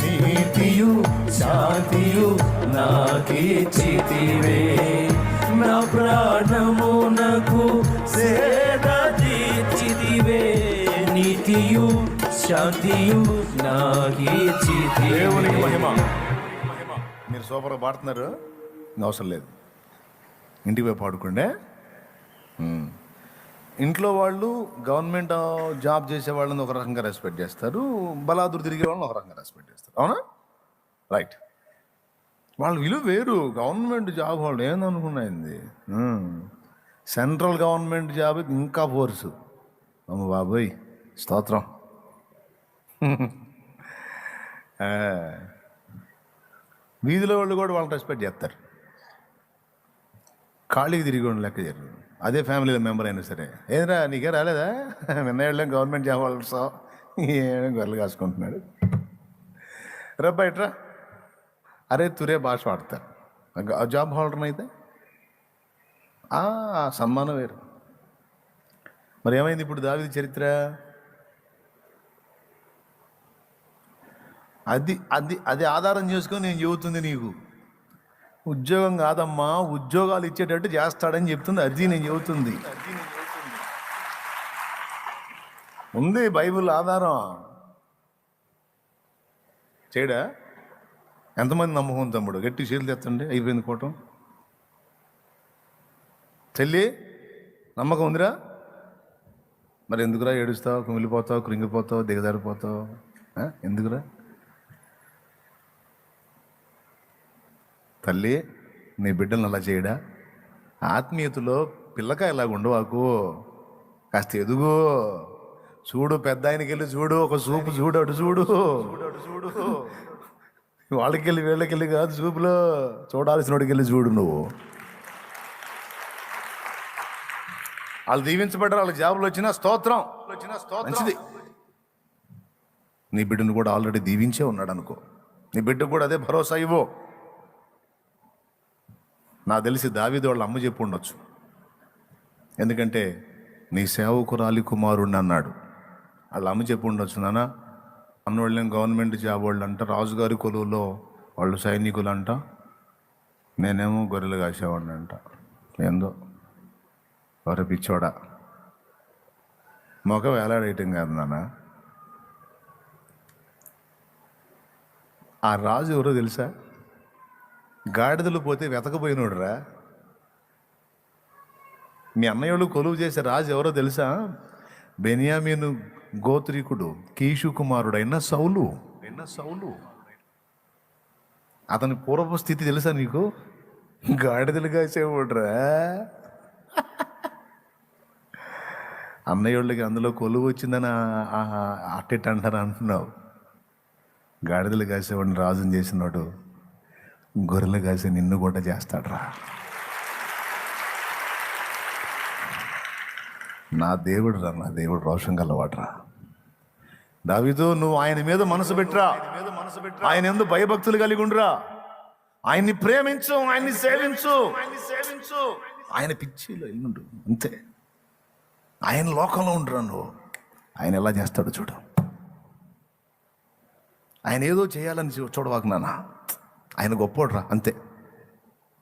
నీతియు శాంతియు నాకిచ్చితివే. నా ప్రాణమునకు సేద తీర్చితివే, నీతియు శాంతియు నాకిచ్చితివే. దేవునికి మహిమ. మీరు సూపర్గా పాడుతున్నారు, ఇంకా అవసరం లేదు, ఇంటికి పోయి పాడుకోండి. ఇంట్లో వాళ్ళు గవర్నమెంట్ జాబ్ చేసే వాళ్ళని ఒక రకంగా రెస్పెక్ట్ చేస్తారు, బలాదురు తిరిగే వాళ్ళని ఒక రకంగా రెస్పెక్ట్ చేస్తారు, అవునా? రైట్. వాళ్ళ విలువ వేరు. గవర్నమెంట్ జాబ్ వాళ్ళు ఏందనుకున్నాయింది, సెంట్రల్ గవర్నమెంట్ జాబ్ ఇంకా ఫోర్సు. అమ్మ బాబోయ్, స్తోత్రం. వీధిలో వాళ్ళు కూడా వాళ్ళని రెస్పెక్ట్ చేస్తారు, ఖాళీకి తిరిగి వాళ్ళు లెక్క చేయరు. అదే ఫ్యామిలీలో మెంబర్ అయినా సరే, ఏదిరా నీకే రాలేదా, నిన్న గవర్నమెంట్ జాబ్ వాళ్ళు సా ఏం గొర్రెలు కాసుకుంటున్నాడు, రా బయటరా, అరే తురే భాష వాడతారు. జాబ్ హోల్డర్ని అయితే సన్మానం వేరు. మరి ఏమైంది ఇప్పుడు దావీదు చరిత్ర? అది అది అది ఆధారం చేసుకొని నేను చెబుతుంది నీకు. ఉద్యోగం కాదమ్మా, ఉద్యోగాలు ఇచ్చేటట్టు చేస్తాడని చెప్తుంది అది నేను చెబుతుంది. ఉంది బైబిల్ ఆధారం. చేయడా? ఎంతమంది నమ్మకం తమ్ముడు? గట్టి చేతులు తెత్తండి. అయిపోయింది కోటం. చెల్లి నమ్మకం ఉందిరా? మరి ఎందుకురా ఏడుస్తావు, కుమిలిపోతావు, కృంగిపోతావు, దిగజారిపోతావు? ఎందుకురా? తల్లి నీ బిడ్డలను అలా చేయడా? ఆత్మీయతలో పిల్లకాయ ఇలాగ ఉండవాకు, కాస్త ఎదుగు. చూడు, పెద్ద ఆయనకి వెళ్ళి చూడు, ఒక చూపు చూడు, అటు చూడు, చూడు. వాళ్ళకెళ్ళి వీళ్ళకెళ్ళి కాదు చూపులో, చూడాల్సిన వాడికి వెళ్ళి చూడు. నువ్వు వాళ్ళు దీవించబడ్డారు, వాళ్ళ జాబులు వచ్చినా స్తోత్రం, మంచిది. నీ బిడ్డను కూడా ఆల్రెడీ దీవించే ఉన్నాడు అనుకో, నీ బిడ్డకు కూడా అదే భరోసా ఇవ్వు. నాకు తెలిసి దావీదు వాళ్ళ అమ్మ చెప్పు ఉండొచ్చు, ఎందుకంటే నీ సేవకురాలి కుమారుడిని అన్నాడు. వాళ్ళ అమ్మ చెప్పు ఉండొచ్చు, నాన్న అన్నోళ్ళేం గవర్నమెంట్ జాబ్ వాళ్ళు అంట, రాజుగారి కొలువులో వాళ్ళు సైనికులు అంట, నేనేమో గొర్రెలు కాసేవాడిని అంట. ఏందో ఎవరు పిచ్చోడా, మొక్క వేలాడేయటం కాదు నాన్న. ఆ రాజు ఎవరో తెలుసా? గాడిదలు పోతే వెతకపోయినోడురా. మీ అన్నయ్యోళ్ళు కొలువు చేసే రాజు ఎవరో తెలుసా? బెన్యామీను గోత్రీకుడు కీషు కుమారుడైన సౌలు. అతని పూర్వపు స్థితి తెలుసా నీకు? గాడిదలు కాసేవాడురా. అన్నయ్యోళ్ళకి అందులో కొలువు వచ్చిందని అట్టెట్ అంటారు అంటున్నావు. గాడిదలు కాసేవాడిని రాజుని చేసినాడు, గొర్రెలు కాసి నిన్ను కూడా చేస్తాడ్రా. నా దేవుడు రా, నా దేవుడు రోషం గలవాడ్రా. దావీదు, నువ్వు ఆయన మీద మనసు పెట్టరా, ఆయన ఎందు భయభక్తులు కలిగి ఉండురా, ఆయన్ని ప్రేమించు, ఆయన్ని సేవించు. ఆయన పిచ్చిలో ఎల్లుండు అంతే. ఆయన లోకంలో ఉండరా నువ్వు. ఆయన ఎలా చేస్తాడో చూడు. ఆయన ఏదో చేయాలని చూడవాకు నాన్న. ఆయన గొప్పోడ్రా అంతే.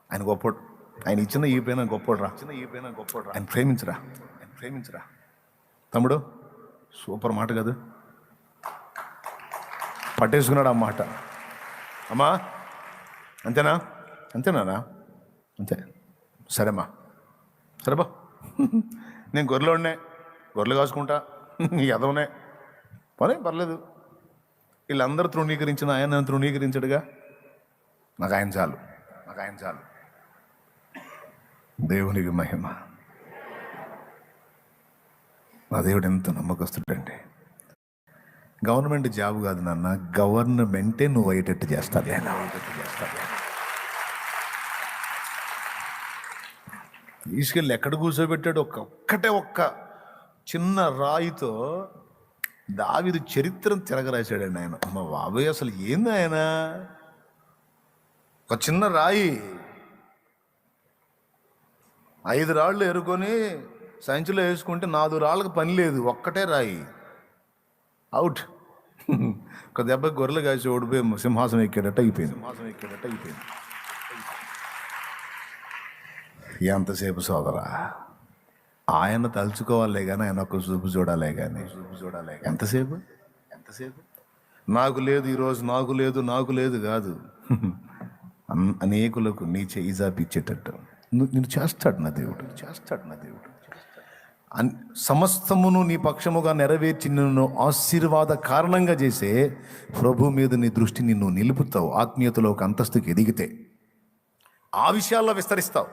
ఆయన గొప్పోడు. ఆయన ఇచ్చిన ఈ పైన గొప్పోడ్రా. ఆయన ప్రేమించరా. తమ్ముడు సూపర్ మాట కదా, పట్టేసుకున్నాడు ఆ మాట. అమ్మా అంతేనా? అంతేనా? అంతే. సరేమ్మా, సరేబా. నేను గొర్రెలు కాసుకుంటా, ఎదవనే పని పర్లేదు. వీళ్ళందరూ తృణీకరించిన ఆయన నన్ను తృణీకరించడుగా. నాకు ఆయన చాలు, నాకు ఆయన చాలు. దేవునికి మహిమ. నా దేవుడు ఎంత నమ్మకస్తుడండి. గవర్నమెంట్ జాబ్ కాదు నాన్న, గవర్నమెంటే నువ్వు అయ్యేటట్టు చేస్తాను. తీసుకెళ్ళి ఎక్కడ కూర్చోబెట్టాడు, ఒక్క చిన్న రాయితో దావీదు చరిత్రను తిరగరాశాడండి ఆయన. అమ్మ బాబాయ్, అసలు ఏంది ఆయన, ఒక చిన్న రాయి 5 రాళ్ళు ఎరుకొని సంచిలో వేసుకుంటే 4 రాళ్ళకు పని లేదు, ఒక్కటే రాయి అవుట్. ఒక దెబ్బ గొర్రెలు కాసి ఓడిపోయి సింహాసనం ఎక్కేటట్టు అయిపోయింది. ఎంతసేపు సోదరా, ఆయన తలుచుకోవాలే కానీ ఆయన ఒక చూపు చూడాలే కానీ ఎంతసేపు నాకు లేదు ఈరోజు, నాకు లేదు కాదు. అనేకులకు నీ చేయి జాపిచ్చేటట్టు నేను చేస్తాడు నా దేవుడు. సమస్తమును నీ పక్షముగా నెరవేర్చి నిన్ను ఆశీర్వాద కారణంగా చేసే ప్రభు మీద నీ దృష్టి నిన్ను నిలుపుతావు. ఆత్మీయతలో ఒక అంతస్తుకి ఎదిగితే ఆ విషయాల్లో విస్తరిస్తావు.